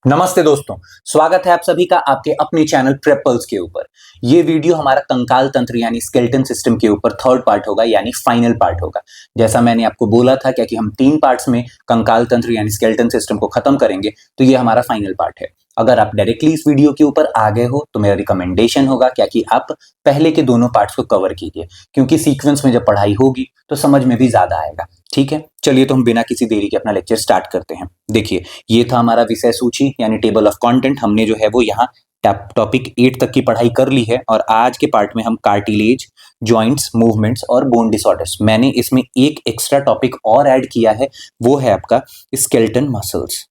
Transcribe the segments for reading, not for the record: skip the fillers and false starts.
नमस्ते दोस्तों, स्वागत है आप सभी का आपके अपने चैनल प्रेपल्स के ऊपर। ये वीडियो हमारा कंकाल तंत्र यानी स्केलेटन सिस्टम के ऊपर थर्ड पार्ट होगा यानी फाइनल पार्ट होगा। जैसा मैंने आपको बोला था क्या कि हम 3 पार्ट्स में कंकाल तंत्र यानी स्केलेटन सिस्टम को खत्म करेंगे, तो ये हमारा फाइनल पार्ट है। अगर आप डायरेक्टली इस वीडियो के ऊपर आ गए हो तो मेरा रिकमेंडेशन होगा क्या कि आप पहले के दोनों पार्ट्स को कवर कीजिए, क्योंकि सीक्वेंस में जब पढ़ाई होगी तो समझ में भी ज्यादा आएगा। ठीक है, चलिए तो हम बिना किसी देरी के अपना लेक्चर स्टार्ट करते हैं। देखिए, ये था हमारा विषय सूची यानी टेबल ऑफ कंटेंट। हमने जो है वो यहाँ टॉपिक 8 तक की पढ़ाई कर ली है और आज के पार्ट में हम कार्टिलेज, जॉइंट्स, मूवमेंट्स और बोन डिसऑर्डर्स, मैंने इसमें एक एक्स्ट्रा टॉपिक और ऐड किया है, वो है आपका स्केलेटल मसल्स।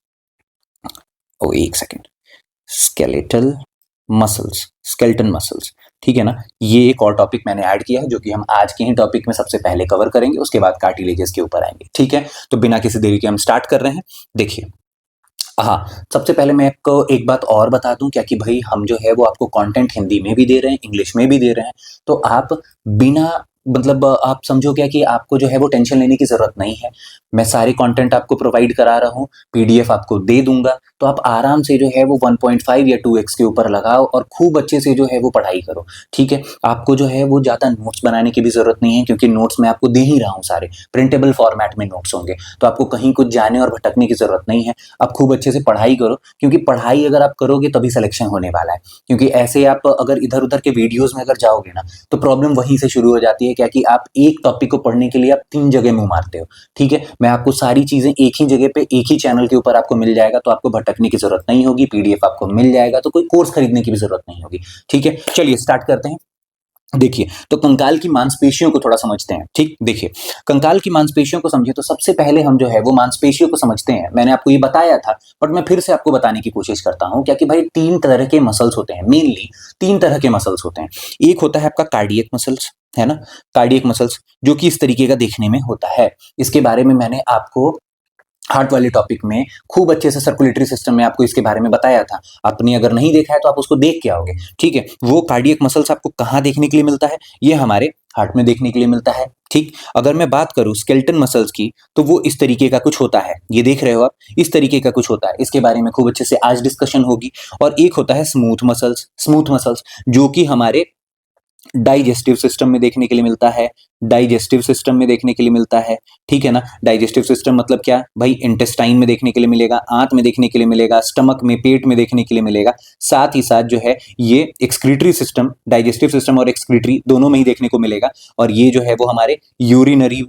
ओ एक second, skeletal muscles, skeleton muscles, ठीक है ना। ये एक और टॉपिक मैंने ऐड किया है जो कि हम आज के ही टॉपिक में सबसे पहले कवर करेंगे, उसके बाद कार्टिलेजेस के ऊपर आएंगे। ठीक है, तो बिना किसी देरी के हम स्टार्ट कर रहे हैं। देखिए, हाँ, सबसे पहले मैं आपको एक बात और बता दूं क्या कि भाई हम जो है वो आपको कंटेंट हिंदी में भी दे रहे हैं, इंग्लिश में भी दे रहे हैं, तो आप बिना मतलब आप समझो क्या कि आपको जो है वो टेंशन लेने की जरूरत नहीं है। मैं सारे कंटेंट आपको प्रोवाइड करा रहा हूँ, पीडीएफ आपको दे दूंगा, तो आप आराम से जो है वो 1.5 या 2x के ऊपर लगाओ और खूब अच्छे से जो है वो पढ़ाई करो। ठीक है, आपको जो है वो ज्यादा नोट्स बनाने की भी जरूरत नहीं है, क्योंकि नोट्स मैं आपको दे ही रहा हूँ, सारे प्रिंटेबल फॉर्मेट में नोट्स होंगे, तो आपको कहीं कुछ जाने और भटकने की जरूरत नहीं है। आप खूब अच्छे से पढ़ाई करो, क्योंकि पढ़ाई अगर आप करोगे तभी सिलेक्शन होने वाला है। क्योंकि ऐसे आप अगर इधर उधर के वीडियोस में अगर जाओगे ना, तो प्रॉब्लम वहीं से शुरू हो जाती है क्या कि आप एक टॉपिक को पढ़ने के लिए आप 3 जगह मुंह मारते हो। ठीक है, मैं आपको सारी चीजें एक ही जगह पे एक ही चैनल के ऊपर आपको मिल जाएगा, तो आपको भटकने की जरूरत नहीं होगी, पीडीएफ आपको मिल जाएगा, तो कोई कोर्स खरीदने की भी जरूरत नहीं होगी। ठीक है, चलिए स्टार्ट करते हैं। देखिए, तो कंकाल की मांसपेशियों को थोड़ा समझते हैं। ठीक, देखिए, कंकाल की मांसपेशियों को समझे तो सबसे पहले हम जो है वो मांसपेशियों को समझते हैं। मैंने आपको ये बताया था, बट मैं फिर से आपको बताने की कोशिश करता हूं क्या कि भाई 3 तरह के मसल्स होते हैं, मेनली 3 तरह के मसल्स होते हैं। एक होता है आपका कार्डियक मसल्स, है ना, कार्डियक मसल्स, जो कि इस तरीके का देखने में होता है। इसके बारे में मैंने आपको हार्ट वाले टॉपिक में खूब अच्छे से सर्कुलेटरी सिस्टम में आपको इसके बारे में बताया था। आपने अगर नहीं देखा है तो आप उसको देख के आओगे। ठीक है, वो कार्डियक मसल्स आपको कहाँ देखने के लिए मिलता है? ये हमारे हार्ट में देखने के लिए मिलता है। ठीक, अगर मैं बात करूं स्केलेटन मसल्स की, तो वो इस तरीके का कुछ होता है, ये देख रहे हो आप, इस तरीके का कुछ होता है। इसके बारे में खूब अच्छे से आज डिस्कशन होगी। और एक होता है स्मूथ मसल्स, स्मूथ मसल्स जो कि हमारे डाइजेस्टिव सिस्टम में देखने के लिए मिलता है, डाइजेस्टिव सिस्टम में देखने के लिए मिलता है। ठीक है ना, डाइजेस्टिव सिस्टम मतलब क्या भाई? इंटेस्टाइन में देखने के लिए मिलेगा, आंत में देखने के लिए मिलेगा, स्टमक में, पेट में देखने के लिए मिलेगा। साथ ही साथ जो है ये एक्सक्रीटरी सिस्टम, डाइजेस्टिव सिस्टम और एक्सक्रीटरी दोनों में ही देखने को मिलेगा। और ये जो है वो हमारे यूरिनरी,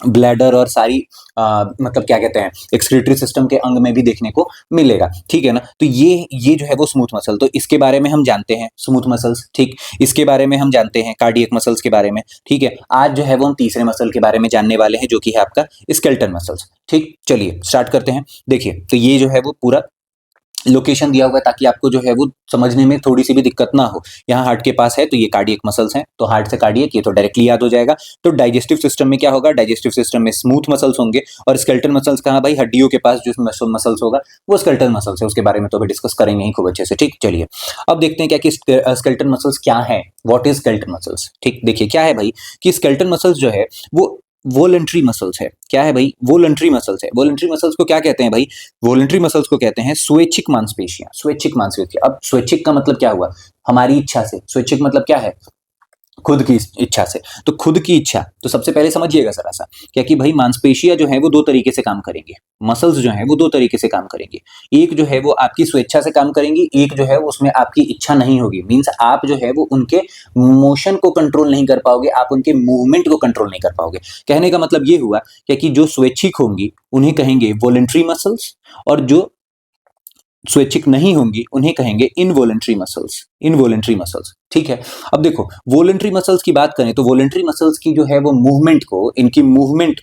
ब्लैडर और सारी मतलब क्या कहते हैं, एक्सक्रीटरी सिस्टम के अंग में भी देखने को मिलेगा। ठीक है ना, तो ये जो है वो स्मूथ मसल, तो इसके बारे में हम जानते हैं स्मूथ मसल्स। ठीक, इसके बारे में हम जानते हैं कार्डियक मसल्स के बारे में। ठीक है, आज जो है वो हम तीसरे मसल के बारे में जानने वाले हैं, जो कि है आपका स्केलेटन मसल्स। ठीक, चलिए स्टार्ट करते हैं। देखिए, तो ये जो है वो पूरा लोकेशन दिया हुआ है ताकि आपको जो है वो समझने में थोड़ी सी भी दिक्कत ना हो। यहाँ हार्ट के पास है तो ये कार्डियक मसल्स हैं, तो हार्ट से कार्डियक, ये तो डायरेक्टली याद हो जाएगा। तो डाइजेस्टिव सिस्टम में क्या होगा? डाइजेस्टिव सिस्टम में स्मूथ मसल्स होंगे। और स्केलेटल मसल्स कहाँ भाई? हड्डियों के पास जो मसल्स होगा वो स्केलेटल मसल्स है, उसके बारे में तो अभी डिस्कस करेंगे ही खूब अच्छे से। ठीक, चलिए अब देखते हैं क्या कि स्केलेटल मसल्स क्या है, व्हाट इज स्केलेटल मसल्स। ठीक, देखिए क्या है भाई कि स्केलेटल मसल्स जो है वो वोलेंट्री मसल्स है। क्या है भाई? वोलेंट्री मसल्स है। वोलेंट्री मसल्स को क्या कहते हैं भाई? वोलेंट्री मसल्स को कहते हैं स्वैच्छिक मांसपेशियां। स्वैच्छिक मांसपेशियां, अब स्वैच्छिक का मतलब क्या हुआ? हमारी इच्छा से। स्वैच्छिक मतलब क्या है? खुद की इच्छा से। तो खुद की इच्छा, तो सबसे पहले समझिएगा जरा सा क्या कि भाई मांसपेशियां जो है वो 2 तरीके से काम करेंगे। मसल्स जो है वो 2 तरीके से काम करेंगे। एक जो है वो आपकी स्वेच्छा से काम करेंगी, एक जो है उसमें आपकी इच्छा नहीं होगी। मीन्स आप जो है वो उनके मोशन को कंट्रोल नहीं कर पाओगे, आप उनके मूवमेंट को कंट्रोल नहीं कर पाओगे। कहने का मतलब ये हुआ क्या कि जो स्वैच्छिक होंगी उन्हें कहेंगे वॉलंटरी मसल्स, और जो स्वैच्छिक नहीं होंगी उन्हें कहेंगे इनवॉलंटरी मसल्स। इनवॉलंटरी मसल्स, ठीक है। अब देखो, वॉलंटरी मसल्स की बात करें तो वॉलंटरी मसल्स की जो है वो मूवमेंट को, इनकी मूवमेंट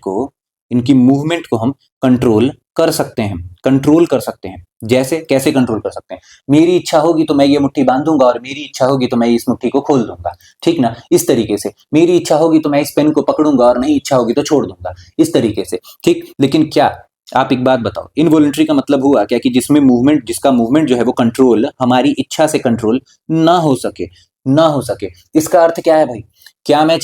को हम कंट्रोल कर सकते हैं, कंट्रोल कर सकते हैं। जैसे कैसे कंट्रोल कर सकते हैं? मेरी इच्छा होगी तो मैं ये मुट्ठी बांधूंगा, और मेरी इच्छा होगी तो मैं इस मुट्ठी को खोल दूंगा। ठीक ना, इस तरीके से। मेरी इच्छा होगी तो मैं इस पेन को पकड़ूंगा, और नहीं इच्छा होगी तो छोड़ दूंगा, इस तरीके से। ठीक, लेकिन क्या आप एक बात बताओ, इनवॉलंटरी का मतलब हुआ क्या कि जिसमें मूवमेंट, जिसका मूवमेंट जो है वो कंट्रोल हमारी इच्छा से कंट्रोल ना हो सके, ना हो सके। इसका अर्थ क्या है भाई? क्या मैं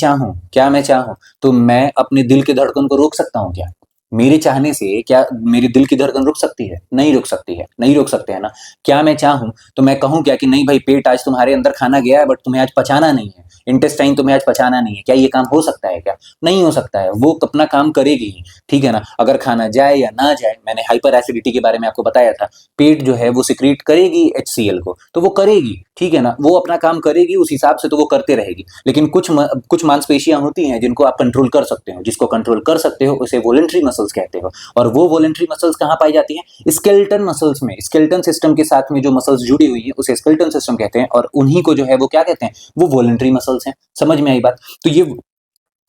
चाहूं तो मैं अपने दिल के धड़कन को रोक सकता हूं क्या? मेरे चाहने से क्या मेरे दिल की धड़कन रुक सकती है? नहीं रुक सकती है, नहीं रोक सकते हैं ना। क्या मैं चाहूँ तो मैं कहूँ क्या कि नहीं भाई पेट आज तुम्हारे अंदर खाना गया है बट तुम्हें आज पचाना नहीं है, इंटेस्टाइन तुम्हें आज पचाना नहीं है, क्या ये काम हो सकता है क्या? नहीं हो सकता है, वो अपना काम करेगी ही, ठीक है ना। अगर खाना जाए या ना जाए, मैंने हाइपर एसिडिटी के बारे में आपको बताया था, पेट जो है वो सिक्रीट करेगी HCl को, तो वो करेगी, ठीक है ना, वो अपना काम करेगी, उस हिसाब से तो वो करते रहेगी। लेकिन कुछ मांसपेशियां होती हैं जिनको आप कंट्रोल कर सकते हो, जिसको कंट्रोल कर सकते हो उसे वॉलंटरी मसल्स कहते हो। और वो वॉलंटरी मसल्स कहाँ पाई जाती हैं? स्केलेटन मसल्स में, स्केलेटन सिस्टम के साथ में जो मसल्स जुड़ी हुई है उसे स्केलेटन सिस्टम कहते हैं, और उन्हीं को जो है वो क्या कहते हैं? वो वॉलंटरी मसल्स हैं। समझ में आई बात? तो ये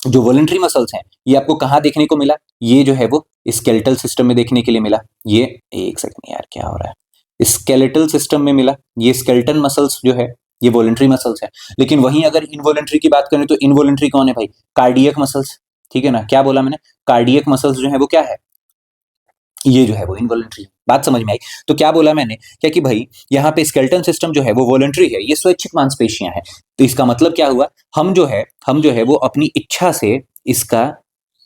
जो वॉलंटरी मसल्स हैं ये आपको कहाँ देखने को मिला? ये जो है वो स्केलेटल सिस्टम में देखने के लिए मिला। ये एक सेकंड यार, क्या हो रहा है? स्केलेटल सिस्टम में मिला। ये स्केलेटन मसल्स जो है ये वॉलंटरी मसल्स है। लेकिन वहीं अगर इनवॉलंटरी की बात करें तो इनवॉलंटरी कौन है भाई? कार्डियक मसल्स, ठीक है ना। क्या बोला मैंने? कार्डियक मसल्स जो है वो क्या है? ये जो है वो इनवॉलंटरी। बात समझ में आई? तो क्या बोला मैंने? क्या कि भाई यहाँ पे स्केलेटन सिस्टम जो है वो वॉलंटरी है, ये स्वैच्छिक मांसपेशियां हैं। तो इसका मतलब क्या हुआ? हम जो है वो अपनी इच्छा से इसका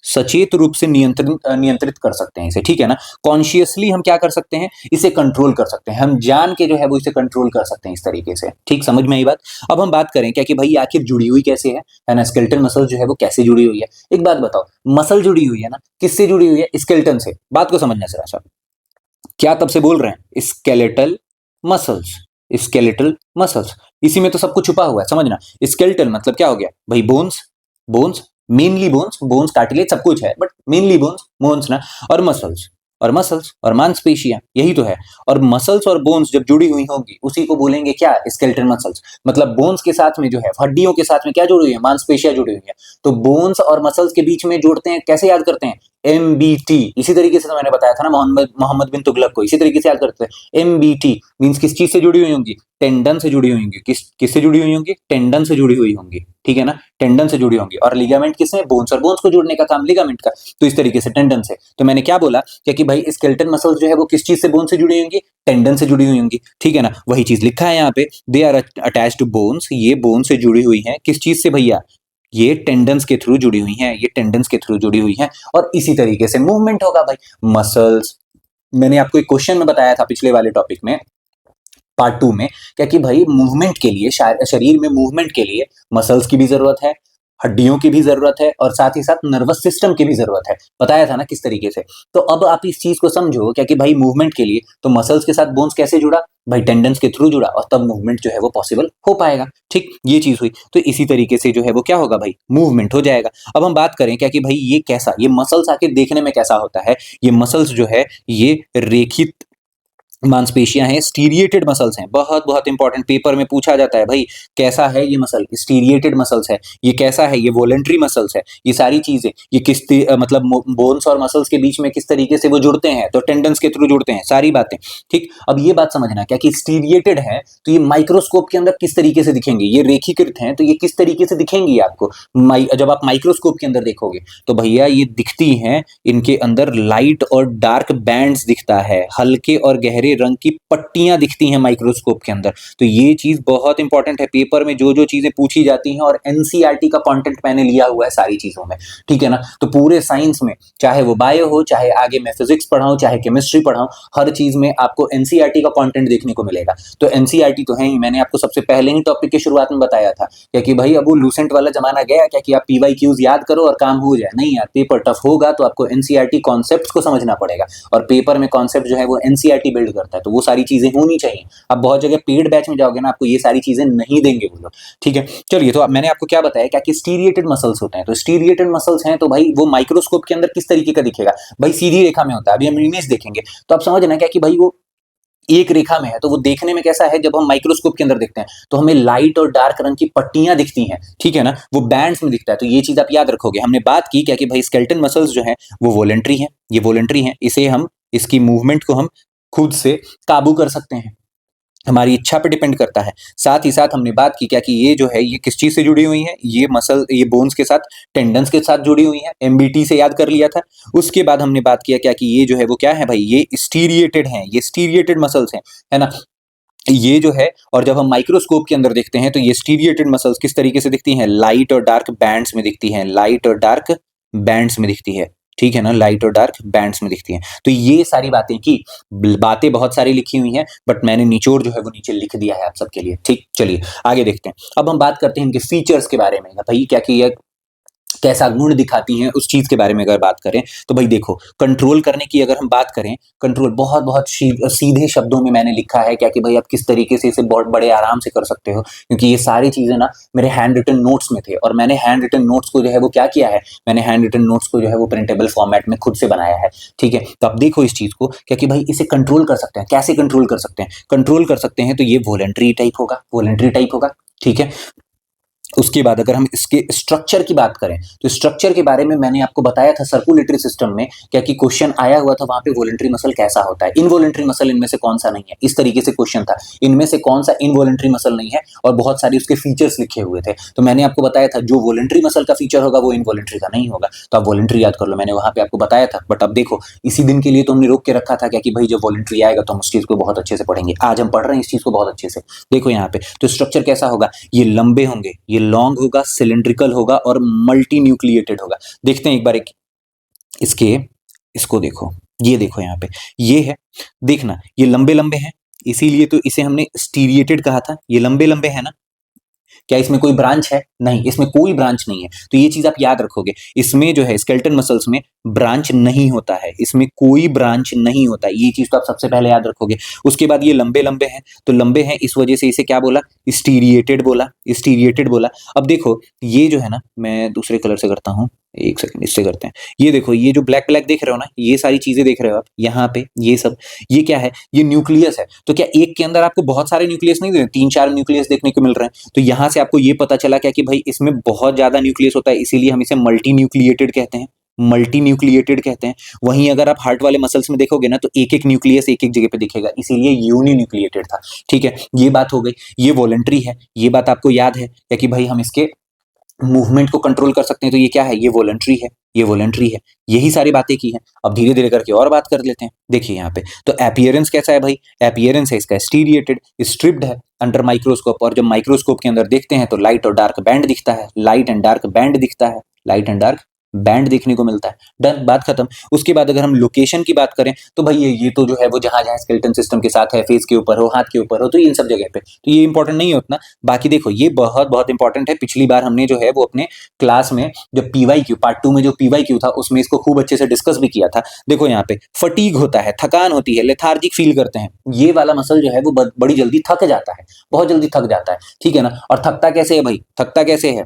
सचेत रूप से नियंत्रित कर सकते हैं इसे, ठीक है ना। कॉन्शियसली हम क्या कर सकते हैं? इसे कंट्रोल कर सकते हैं, हम जान के जो है वो इसे कंट्रोल कर सकते हैं इस तरीके से। ठीक, समझ में आई बात? अब हम बात करें क्या कि भाई आखिर जुड़ी हुई कैसे है ना, स्केलेटन मसल जो है वो कैसे जुड़ी हुई है। एक बात बताओ, मसल जुड़ी हुई है ना, किससे जुड़ी हुई है? स्केलेटन से। बात को समझना जरा सा, क्या तब से बोल रहे हैं स्केलेटल मसल्स, स्केलेटल मसल्स, इसी में तो सब कुछ छुपा हुआ है, समझना। स्केलेटल मतलब क्या हो गया भाई? Bones, bones mainly bones, bones cartilage सब कुछ है बट मेनली बोन्स, बोन्स ना। और मसल्स, और मसल्स और मांसपेशियां, यही तो है। और मसल्स और बोन्स जब जुड़ी हुई होंगी उसी को बोलेंगे क्या? Skeletal muscles. मतलब बोन्स के साथ में जो है, हड्डियों के साथ में क्या जुड़ी हुई है? मांसपेशियां जुड़ी हुई है। तो बोन्स और मसल्स के बीच में जोड़ते हैं, कैसे याद करते हैं? MBT। इसी तरीके से तो मैंने बताया था ना मोहम्मद मोहम्मद बिन तुगलक को, इसी तरीके से याद करते हैं। MBT मींस किस चीज से जुड़ी हुई होंगी? टेंडन से जुड़ी हुई होंगी। किससे जुड़ी हुई होंगी? टेंडन से जुड़ी हुई होंगी, ठीक है ना। टेंडन से जुड़ी होंगी। और लिगामेंट किससे? बोन्स, और बोन्स को जोड़ने का काम लिगामेंट का। तो इस तरीके से टेंडन से। तो मैंने क्या बोला कि भाई स्केलेटन मसल्स जो है वो किस चीज से बोन से जुड़ी होंगी? टेंडन से जुड़ी हुई होंगी, ठीक है ना। वही चीज लिखा है यहाँ पे, they are attached to bones, ये बोन से जुड़ी हुई है। किस चीज से भैया? ये टेंडन्स के थ्रू जुड़ी हुई हैं, ये टेंडन्स के थ्रू जुड़ी हुई हैं। और इसी तरीके से मूवमेंट होगा भाई। मसल्स, मैंने आपको एक क्वेश्चन में बताया था पिछले वाले टॉपिक में, पार्ट 2 में, क्या कि भाई मूवमेंट के लिए, शरीर में मूवमेंट के लिए मसल्स की भी जरूरत है, हड्डियों की भी जरूरत है, और साथ ही साथ नर्वस सिस्टम की भी जरूरत है। बताया था ना किस तरीके से। तो अब आप इस चीज को समझो, क्या कि भाई मूवमेंट के लिए तो मसल्स के साथ बोन्स कैसे जुड़ा? भाई टेंडन्स के थ्रू जुड़ा, और तब मूवमेंट जो है वो पॉसिबल हो पाएगा। ठीक, ये चीज हुई। तो इसी तरीके से जो है वो क्या होगा भाई? मूवमेंट हो जाएगा। अब हम बात करें क्या कि भाई ये कैसा, ये मसल्स आखिर देखने में कैसा होता है? ये मसल्स जो है ये रेखित मांसपेशियां हैं, स्टीरिएटेड मसल्स हैं। बहुत बहुत इंपॉर्टेंट, पेपर में पूछा जाता है भाई कैसा है ये मसल? स्टीरिएटेड मसल्स है। ये कैसा है? ये वॉलंटरी मसल्स है। ये सारी चीजें ये मतलब बोन्स और मसल्स के बीच में किस तरीके से वो जुड़ते हैं? तो टेंडन्स के थ्रू जुड़ते हैं, सारी बातें। ठीक, अब ये बात समझना क्या कि स्टीरिएटेड है तो ये माइक्रोस्कोप के अंदर किस तरीके से दिखेंगे? ये रेखीकृत हैं तो ये किस तरीके से दिखेंगी आपको जब आप माइक्रोस्कोप के अंदर देखोगे? तो भैया ये दिखती हैं, इनके अंदर लाइट और डार्क बैंड्स दिखता है, हल्के और गहरे रंग की पट्टियां दिखती हैं माइक्रोस्कोप के अंदर। तो ये चीज बहुत इंपॉर्टेंट है, पेपर में जो जो चीजें पूछी जाती हैं, और एनसीईआरटी का कंटेंट मैंने लिया हुआ है सारी चीजों में, ठीक है ना। तो पूरे साइंस में, चाहे वो बायो हो, चाहे आगे मैं फिजिक्स पढ़ाऊं, चाहे केमिस्ट्री पढ़ाऊं, हर चीज में आपको एनसीईआरटी का कंटेंट देखने को मिलेगा। तो एनसीईआरटी तो है ही, मैंने आपको सबसे पहले ही टॉपिक की शुरुआत में बताया था क्या कि भाई अब वो लूसेंट वाला जमाना गया क्या कि आप PYQs याद करो और काम हो जाए। नहीं यार, पेपर टफ होगा तो आपको एनसीईआरटी कॉन्सेप्ट्स को समझना पड़ेगा, और पेपर में कॉन्सेप्ट जो है वो एनसीईआरटी बिल्ड करता है, तो वो सारी चीजें होनी चाहिए। अब बहुत जगह पेड बैच में जाओगे ना, आपको ये सारी चीजें नहीं देंगे वो लोग, ठीक है। चलिए, तो मैंने आपको क्या बताया क्या कि स्टीरिएटेड मसल्स होते हैं। तो स्टीरिएटेड मसल्स हैं तो भाई वो माइक्रोस्कोप के अंदर किस तरीके का दिखेगा? भाई सीधी रेखा में होता है। अभी हम इमेज देखेंगे तो आप समझना क्या कि भाई वो एक रेखा में है, तो वो देखने में कैसा है? जब हम माइक्रोस्कोप के अंदर देखते हैं तो हमें लाइट और डार्क रंग की पट्टियां दिखती हैं, ठीक है ना, वो बैंड्स में दिखता है। तो ये चीज आप याद रखोगे। हमने बात की क्या कि भाई स्केलेटन मसल्स जो है वो वॉलंटरी हैं, ये वॉलंटरी हैं, इसे हम, इसकी मूवमेंट को हम खुद से काबू कर सकते हैं, हमारी इच्छा पे डिपेंड करता है। साथ ही साथ हमने बात की क्या कि ये जो है ये किस चीज से जुड़ी हुई है? ये मसल, ये बोन्स के साथ, टेंडन्स के साथ जुड़ी हुई है। MBT से याद कर लिया था। उसके बाद हमने बात किया क्या कि ये जो है वो क्या है भाई? ये स्टीरिएटेड हैं, ये स्टीरिएटेड मसल्स हैं, है ना, ये जो है। और जब हम माइक्रोस्कोप के अंदर देखते हैं तो ये स्टीरिएटेड मसल्स किस तरीके से दिखती हैं? लाइट और डार्क बैंड्स में दिखती हैं, लाइट और डार्क बैंड्स में दिखती है, ठीक है ना, लाइट और डार्क बैंड्स में दिखती हैं। तो ये सारी बातें की, बातें बहुत सारी लिखी हुई हैं, बट मैंने निचोड़ जो है वो नीचे लिख दिया है आप सबके लिए। ठीक, चलिए आगे देखते हैं। अब हम बात करते हैं इनके फीचर्स के बारे में, भाई क्या कि ये कैसा गुण दिखाती हैं, उस चीज के बारे में अगर बात करें तो भाई देखो, कंट्रोल करने की अगर हम बात करें, कंट्रोल बहुत बहुत सीधे शब्दों में मैंने लिखा है क्या कि भाई आप किस तरीके से इसे बहुत बड़े आराम से कर सकते हो, क्योंकि ये सारी चीजें ना मेरे हैंड रिटन नोट्स में थे, और मैंने हैंड रिटन नोट्स को जो है वो क्या किया है, मैंने हैंड रिटन नोट्स को जो है वो प्रिंटेबल फॉर्मेट में खुद से बनाया है। ठीक है, तो अब देखो इस चीज को क्या कि भाई इसे कंट्रोल कर सकते हैं, कैसे कंट्रोल कर सकते हैं, कंट्रोल कर सकते हैं तो ये वॉलंटरी टाइप होगा, वॉलंटरी टाइप होगा। ठीक है, उसके बाद अगर हम इसके स्ट्रक्चर की बात करें तो स्ट्रक्चर के बारे में मैंने आपको बताया था सर्कुलेटरी सिस्टम में, क्या कि क्वेश्चन आया हुआ था वहां पे, वॉलंटरी मसल कैसा होता है, इनवॉलंटरी मसल इनमें से कौन सा नहीं है, इस तरीके से क्वेश्चन था, इनमें से कौन सा इनवॉलंटरी मसल नहीं है, और बहुत सारे उसके फीचर्स लिखे हुए थे। तो मैंने आपको बताया था जो वॉलंटरी मसल का फीचर होगा वो इनवॉलंटरी का नहीं होगा, तो आप वॉलंटरी याद कर लो, मैंने वहां पे आपको बताया था। बट अब देखो इसी दिन के लिए तो हमने रोक के रखा था क्या कि भाई जब वॉलंटरी आएगा तो हम उस चीज को बहुत अच्छे से पढ़ेंगे। आज हम पढ़ रहे हैं इस चीज को बहुत अच्छे से। देखो यहाँ पे तो स्ट्रक्चर कैसा होगा, ये लंबे होंगे, ये लॉन्ग होगा, सिलिंड्रिकल होगा और मल्टी न्यूक्लिएटेड होगा। देखते हैं एक बार एक इसके, इसको देखो, ये देखो यहाँ पे ये है, देखना ये लंबे लंबे हैं, इसीलिए तो इसे हमने स्टीरिएटेड कहा था। ये लंबे लंबे है ना, क्या इसमें कोई ब्रांच है? नहीं, इसमें कोई ब्रांच नहीं है, तो ये चीज आप याद रखोगे। इसमें जो है स्केलेटन मसल्स में ब्रांच नहीं होता है, इसमें कोई ब्रांच नहीं होता है, ये चीज तो आप सबसे पहले याद रखोगे। उसके बाद ये लंबे लंबे हैं, तो लंबे हैं इस वजह से इसे क्या बोला, स्टीरिएटेड बोला, स्टीरिएटेड बोला। अब देखो ये जो है ना, मैं दूसरे कलर से करता हूँ, एक सेकंड इससे करते हैं। ये देखो ये जो ब्लैक ब्लैक देख रहे हो ना, ये सारी चीजें देख रहे हो आप यहाँ पे, ये सब ये क्या है, ये न्यूक्लियस है। तो क्या एक के अंदर आपको बहुत सारे न्यूक्लियस नहीं, 3-4 न्यूक्लियस देखने को मिल रहे हैं, तो यहाँ से आपको ये पता चला क्या कि भाई इसमें बहुत ज्यादा न्यूक्लियस होता है, इसीलिए हम इसे मल्टी न्यूक्लिएटेड कहते हैं, मल्टी न्यूक्लिएटेड कहते हैं। वहीं अगर आप हार्ट वाले मसल्स में देखोगे ना तो एक एक न्यूक्लियस एक एक जगह पे दिखेगा, इसीलिए यूनि न्यूक्लिएटेड था। ठीक है, ये बात हो गई, ये वॉलंटरी है, ये बात आपको याद है क्या कि भाई हम इसके मूवमेंट को कंट्रोल कर सकते हैं, तो ये क्या है, ये वॉलंटरी है, ये वॉलंटरी है। यही सारी बातें की हैं। अब धीरे धीरे करके और बात कर लेते हैं। देखिए यहाँ पे तो एपियरेंस कैसा है भाई, एपियरेंस है इसका स्टीरिएटेड, स्ट्रिप्ड है अंडर माइक्रोस्कोप, और जब माइक्रोस्कोप के अंदर देखते हैं तो लाइट और डार्क बैंड दिखता है, लाइट एंड डार्क बैंड दिखता है, लाइट एंड डार्क बैंड देखने को मिलता है। डन, बात खत्म। उसके बाद अगर हम लोकेशन की बात करें तो भाई ये तो जो है वो जहां जहां स्केलेटन सिस्टम के साथ है, फेस के ऊपर हो, हाथ के ऊपर हो, तो इन सब जगह पे तो ये इंपॉर्टेंट नहीं है उतना। बाकी देखो ये बहुत बहुत इंपॉर्टेंट है। पिछली बार हमने जो है वो अपने क्लास में जब पीवाईक्यू पार्ट 2 में जो पीवाईक्यू था उसमें इसको खूब अच्छे से डिस्कस भी किया था। देखो यहाँ पे फटीग होता है, थकान होती है, लेथार्जिक फील करते हैं, ये वाला मसल जो है वो बड़ी जल्दी थक जाता है, बहुत जल्दी थक जाता है। ठीक है ना, और थकता कैसे है भाई, थकता कैसे है,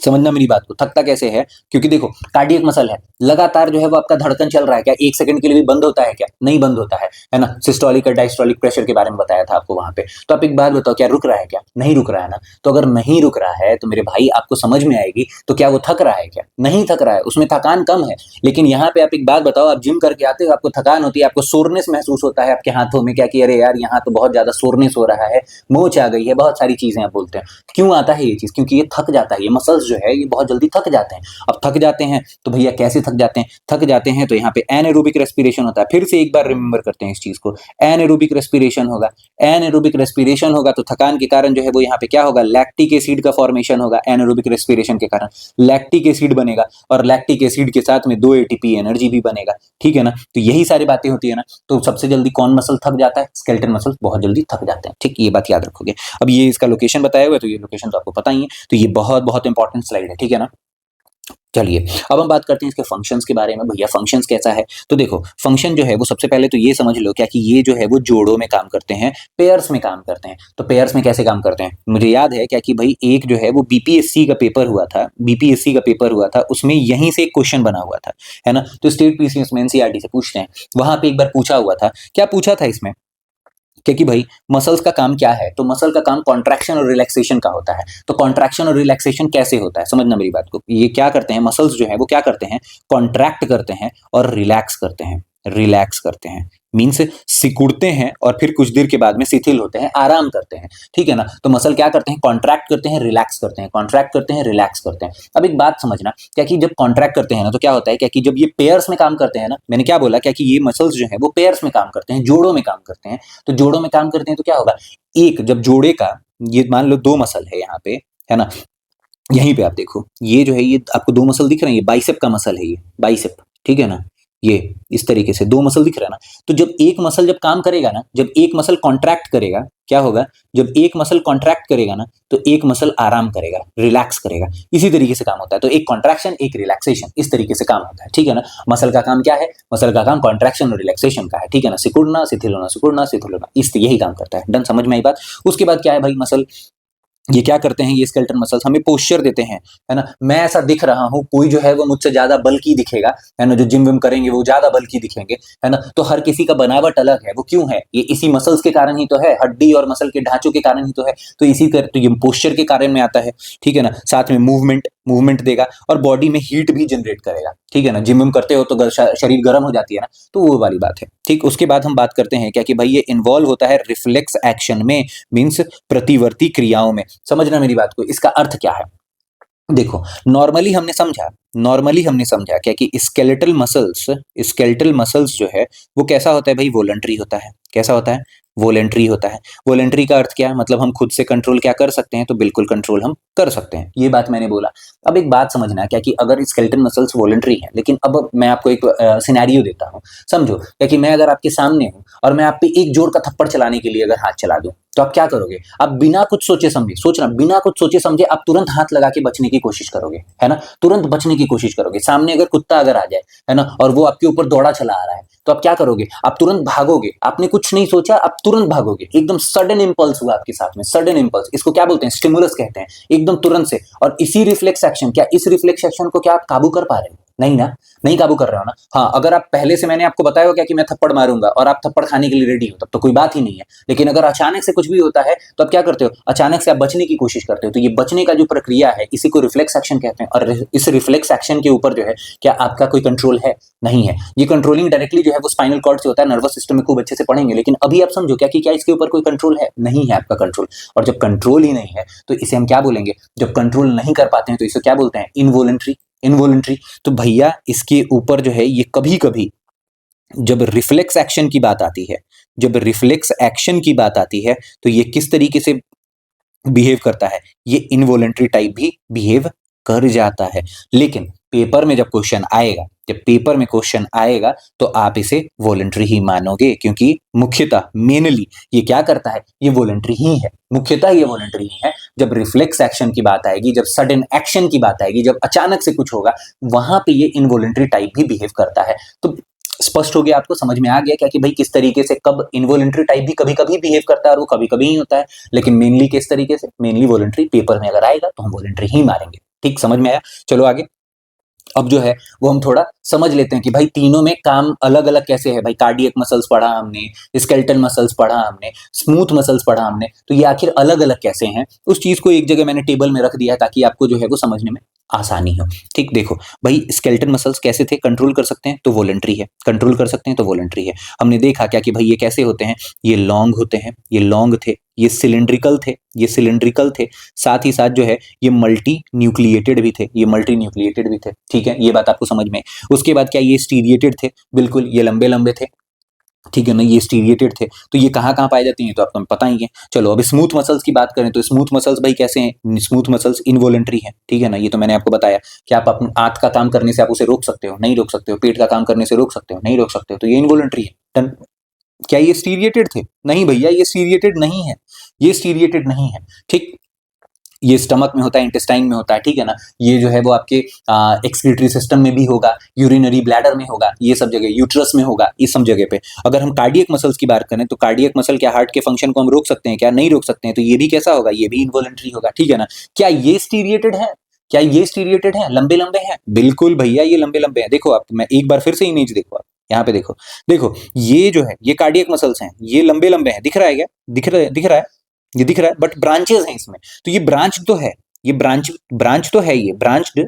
समझना मेरी बात को, थकता कैसे है, क्योंकि देखो कार्डियक मसल है, लगातार जो है वो आपका धड़कन चल रहा है, क्या एक सेकंड के लिए भी बंद होता है क्या, नहीं बंद होता है ना। सिस्टोलिक और डायस्टोलिक प्रेशर के बारे में बताया था आपको वहां पे। तो आप एक बात बताओ, क्या रुक रहा है क्या, नहीं रुक रहा है ना। तो अगर नहीं रुक रहा है तो मेरे भाई आपको समझ में आएगी, तो क्या वो थक रहा है क्या, नहीं थक रहा है, उसमें थकान कम है। लेकिन यहाँ पे आप एक बात बताओ, आप जिम करके आते हो, आपको थकान होती है, आपको सोरनेस महसूस होता है आपके हाथों में, क्या कि अरे यार यहाँ तो बहुत ज्यादा सोरनेस हो रहा है, मोच आ गई है, बहुत सारी चीजें आप बोलते हैं। क्यों आता है ये चीज, क्योंकि ये थक जाता है, ये मसल्स जो है ये बहुत जल्दी थक जाते हैं। अब थक जाते हैं तो भैया कैसे थक जाते हैं, थक जाते हैं तो यहाँ पे एनाएरोबिक रेस्पिरेशन होता है। फिर से एक बार रिमेंबर करते हैं इस चीज को, एनाएरोबिक रेस्पिरेशन होगा, एनाएरोबिक रेस्पिरेशन होगा तो थकान के कारण जो है वो यहाँ पे क्या होगा, लैक्टिक एसिड का फॉर्मेशन होगा। एनाएरोबिक रेस्पिरेशन के कारण लैक्टिक एसिड बनेगा, और लैक्टिक एसिड के साथ में 2 एटीपी एनर्जी भी बनेगा। ठीक है ना, तो यही सारी बातें होती है ना। तो सबसे जल्दी कौन मसल थक जाता है, स्केलेटन मसल बहुत जल्दी थक जाते हैं। ठीक, ये बात याद रखोगे। अब ये इसका लोकेशन बताया हुआ है, तो ये लोकेशन तो आपको पता ही है, तो ये बहुत बहुत इंपॉर्टेंट स्लाइड है। ठीक है ना, चलिए अब हम बात करते हैं इसके फंक्शंस के बारे में। भैया फंक्शंस कैसा है, तो देखो फंक्शन जो है वो सबसे पहले तो ये समझ लो क्या कि ये जो है वो जोड़ों में काम करते हैं, पेयर्स में काम करते हैं। तो पेयर्स में कैसे काम करते हैं, मुझे याद है क्या कि भाई एक जो है वो बीपीएससी का पेपर हुआ था, बीपीएससी का पेपर हुआ था, उसमें यहीं से एक क्वेश्चन बना हुआ था, है ना। तो स्टेट पीसीएस में एनसीईआरटी से पूछते हैं, वहां पे एक बार पूछा हुआ था, क्या पूछा था इसमें, क्योंकि भाई मसल्स का काम क्या है, तो मसल का काम कॉन्ट्रैक्शन और रिलैक्सेशन का होता है। तो कॉन्ट्रैक्शन और रिलैक्सेशन कैसे होता है, समझना मेरी बात को। ये क्या करते हैं मसल्स जो है वो क्या करते हैं, कॉन्ट्रैक्ट करते हैं और रिलैक्स करते हैं, रिलैक्स करते हैं मीन्स सिकुड़ते हैं और फिर कुछ देर के बाद में शिथिल होते हैं, आराम करते हैं। ठीक है ना, तो मसल क्या करते हैं, कॉन्ट्रैक्ट करते हैं, रिलैक्स करते हैं, कॉन्ट्रैक्ट करते हैं, रिलैक्स करते हैं। अब एक बात समझना, क्या कि जब कॉन्ट्रैक्ट करते हैं ना तो क्या होता है, क्या कि जब ये पेयर्स में काम करते हैं ना, मैंने क्या बोला, क्या कि ये मसल्स जो है वो पेयर्स में काम करते हैं, जोड़ों में काम करते हैं। तो जोड़ों में काम करते हैं तो क्या होगा, एक जब जोड़े का, ये मान लो 2 मसल है यहाँ पे, है ना, यहीं पे आप देखो ये जो है ये आपको 2 मसल दिख रहे हैं, ये बाइसेप का मसल है, ये बाइसेप, ठीक है ना, ये इस तरीके से 2 मसल दिख रहा है ना। तो जब एक मसल जब काम करेगा ना, जब एक मसल कॉन्ट्रैक्ट करेगा, क्या होगा, जब एक मसल कॉन्ट्रैक्ट करेगा ना, तो एक मसल आराम करेगा, रिलैक्स करेगा। इसी तरीके से काम होता है। तो एक कॉन्ट्रैक्शन, एक रिलैक्सेशन, इस तरीके से काम होता है, ठीक है ना। मसल का काम क्या है, मसल का काम कॉन्ट्रैक्शन और रिलैक्सेशन का है, ठीक है ना। सिकुड़ना, शिथिल होना, सिकुड़ना, शिथिल होना, इस यही काम करता है। डन, समझ में आई बात। उसके बाद क्या है भाई, मसल ये क्या करते हैं, ये स्केलेटल मसल्स हमें पोस्चर देते हैं, है ना। मैं ऐसा दिख रहा हूं, कोई जो है वो मुझसे ज्यादा बल्की दिखेगा, है ना, जो जिम विम करेंगे वो ज्यादा बल्की दिखेंगे, है ना। तो हर किसी का बनावट अलग है, वो क्यों है, ये इसी मसल्स के कारण ही तो है, हड्डी और मसल के ढांचों के कारण ही तो है। तो इसी कर तो ये पोस्चर के कारण में आता है, ठीक है ना। साथ में मूवमेंट मूवमेंट देगा और बॉडी में हीट भी जनरेट करेगा, ठीक है ना। जिम विम करते हो तो शरीर गर्म हो जाती है ना, तो वो वाली बात है, ठीक। उसके बाद हम बात करते हैं क्या कि भाई ये इन्वॉल्व होता है रिफ्लेक्स एक्शन में, मीन्स प्रतिवर्ती क्रियाओं में। समझना मेरी बात को, इसका अर्थ क्या है, देखो नॉर्मली हमने समझा क्या कि स्केलेटल मसल्स जो है वो कैसा होता है भाई, वॉलंटरी होता है। कैसा होता है, वॉलंटरी होता है। वॉलंटरी का अर्थ क्या है, मतलब हम खुद से कंट्रोल क्या कर सकते हैं, तो बिल्कुल कंट्रोल हम कर सकते हैं, ये बात मैंने बोला। अब एक बात समझना क्या कि अगर स्केलेटल मसल्स वॉलंटरी हैं, लेकिन अब मैं आपको एक सिनेरियो देता हूँ, समझो क्या कि मैं अगर आपके सामने हूँ और मैं आप पे एक जोर का थप्पड़ चलाने के लिए अगर हाथ चला दूं, तो आप क्या करोगे, आप बिना कुछ सोचे समझे, सोचना, बिना कुछ सोचे समझे आप तुरंत हाथ लगा के बचने की कोशिश करोगे, है ना। तुरंत बचने की कोशिश करोगे। सामने अगर कुत्ता अगर आ जाए, है ना, और वो आपके ऊपर दौड़ा चला आ रहा है, तो आप क्या करोगे, आप तुरंत भागोगे। आपने कुछ नहीं सोचा, आप तुरंत भागोगे। एकदम सडन इंपल्स हुआ आपके साथ में, सडन इंपल्स, इसको क्या बोलते हैं, स्टिमुलस कहते हैं, एकदम तुरंत से। और इसी रिफ्लेक्स एक्शन, क्या इस रिफ्लेक्स एक्शन को क्या आप काबू कर पा रहे हो, नहीं ना, नहीं काबू कर रहे हो ना। हाँ, अगर आप पहले से, मैंने आपको बताया हो क्या कि मैं थप्पड़ मारूंगा और आप थप्पड़ खाने के लिए रेडी हो, तब तो कोई बात ही नहीं है। लेकिन अगर अचानक से कुछ भी होता है, तो आप क्या करते हो, अचानक से आप बचने की कोशिश करते हो। तो ये बचने का जो प्रक्रिया है, इसी को रिफ्लेक्स एक्शन कहते हैं। और इस रिफ्लेक्स एक्शन के ऊपर जो है, क्या आपका कोई कंट्रोल है, नहीं है। ये कंट्रोलिंग डायरेक्टली जो है वो स्पाइनल कॉर्ड से होता है, नर्वस सिस्टम में खूब अच्छे से पढ़ेंगे। लेकिन अभी आप समझो क्या कि क्या इसके ऊपर कोई कंट्रोल है, नहीं है आपका कंट्रोल। और जब कंट्रोल ही नहीं है, तो इसे हम क्या बोलेंगे, जब कंट्रोल नहीं कर पाते हैं, तो इसे क्या बोलते हैं, इनवॉलेंट्री। इनवॉलेंट्री। तो भैया इसके ऊपर जो है ये कभी कभी जब रिफ्लेक्स एक्शन की बात आती है, जब रिफ्लेक्स एक्शन की बात आती है, तो ये किस तरीके से बिहेव करता है, ये इनवॉलेंट्री टाइप भी बिहेव कर जाता है। लेकिन पेपर में जब क्वेश्चन आएगा, जब पेपर में क्वेश्चन आएगा, तो आप इसे वॉलंटरी ही मानोगे, क्योंकि मुख्यतः मेनली ये क्या करता है, ये वॉलंटरी ही है, मुख्यतः ये वॉलंटरी ही है। जब रिफ्लेक्स एक्शन की बात आएगी, जब सडन एक्शन की बात आएगी, जब अचानक से कुछ होगा, वहां पे ये इनवॉलंटरी टाइप भी बिहेव करता है। तो स्पष्ट हो गया, आपको समझ में आ गया क्या कि भाई किस तरीके से कब इनवॉलंटरी टाइप भी कभी कभी बिहेव करता है और वो कभी कभी ही होता है। लेकिन मेनली किस तरीके से, मेनली वॉलंटरी, पेपर में अगर आएगा तो हम वॉलंटरी ही मारेंगे। ठीक, समझ में आया। चलो आगे। अब जो है वो हम थोड़ा समझ लेते हैं कि भाई तीनों में काम अलग अलग कैसे है। भाई कार्डियक मसल्स पढ़ा हमने, स्केलेटल मसल्स पढ़ा हमने, स्मूथ मसल्स पढ़ा हमने, तो ये आखिर अलग अलग कैसे हैं, उस चीज को एक जगह मैंने टेबल में रख दिया है ताकि आपको जो है वो समझने में आसानी हो। ठीक, देखो भाई स्केलेटल मसल्स कैसे थे, कंट्रोल कर सकते हैं तो वॉलंटरी है, कंट्रोल कर सकते हैं तो वॉलंटरी है। हमने देखा क्या कि भाई ये कैसे होते हैं, ये लॉन्ग होते हैं, ये लॉन्ग थे, ये सिलिंड्रिकल थे, ये सिलिंड्रिकल थे, साथ ही साथ जो है ये मल्टी न्यूक्लिएटेड भी थे, ये मल्टी न्यूक्लिएटेड भी थे। ठीक है, ये बात आपको समझ में। उसके बाद क्या ये स्टीरिएटेड थे, बिल्कुल ये लंबे लंबे थे, ठीक है ना, ये स्टीरिएटेड थे। तो ये कहाँ कहाँ पाए जाती हैं तो आपको पता ही है। चलो अब स्मूथ मसल्स की बात करें, तो स्मूथ मसल्स भाई कैसे हैं, स्मूथ मसल्स इनवॉलंटरी है, ठीक है ना। ये तो मैंने आपको बताया कि आप अपने आंत का काम करने से आप उसे रोक सकते हो, नहीं रोक सकते हो, पेट का काम करने से रोक सकते हो, नहीं रोक सकते हो, तो ये इनवॉलंटरी है। डन। क्या ये स्टीरिएटेड थे, नहीं भैया ये स्टीरिएटेड नहीं है, ये स्टीरिएटेड नहीं है। ठीक, ये स्टमक में होता है, इंटेस्टाइन में होता है, ठीक है ना। ये जो है वो आपके एक्सक्रीटरी सिस्टम में भी होगा, यूरिनरी ब्लैडर में होगा, ये सब जगह, यूट्रस में होगा, इस सब जगह पे। अगर हम कार्डियक मसल्स की बात करें, तो कार्डियक मसल क्या हार्ट के फंक्शन को हम रोक सकते हैं क्या, नहीं रोक सकते हैं, तो ये भी कैसा होगा, ये भी इनवॉलंटरी होगा, ठीक है ना। क्या ये स्टीरिएटेड है, क्या ये स्टीरिएटेड है, लंबे लंबे हैं, बिल्कुल भैया ये लंबे लंबे हैं। देखो आप, मैं एक बार फिर से इमेज देखो आप, यहाँ पे देखो, देखो ये जो है ये कार्डियक मसल्स हैं, ये लंबे लंबे हैं, दिख रहा है क्या, दिख रहा है, ये दिख रहा है, बट ब्रांचेस हैं इसमें। तो ये ब्रांच तो है, ये ब्रांच तो है, ये ब्रांच्ड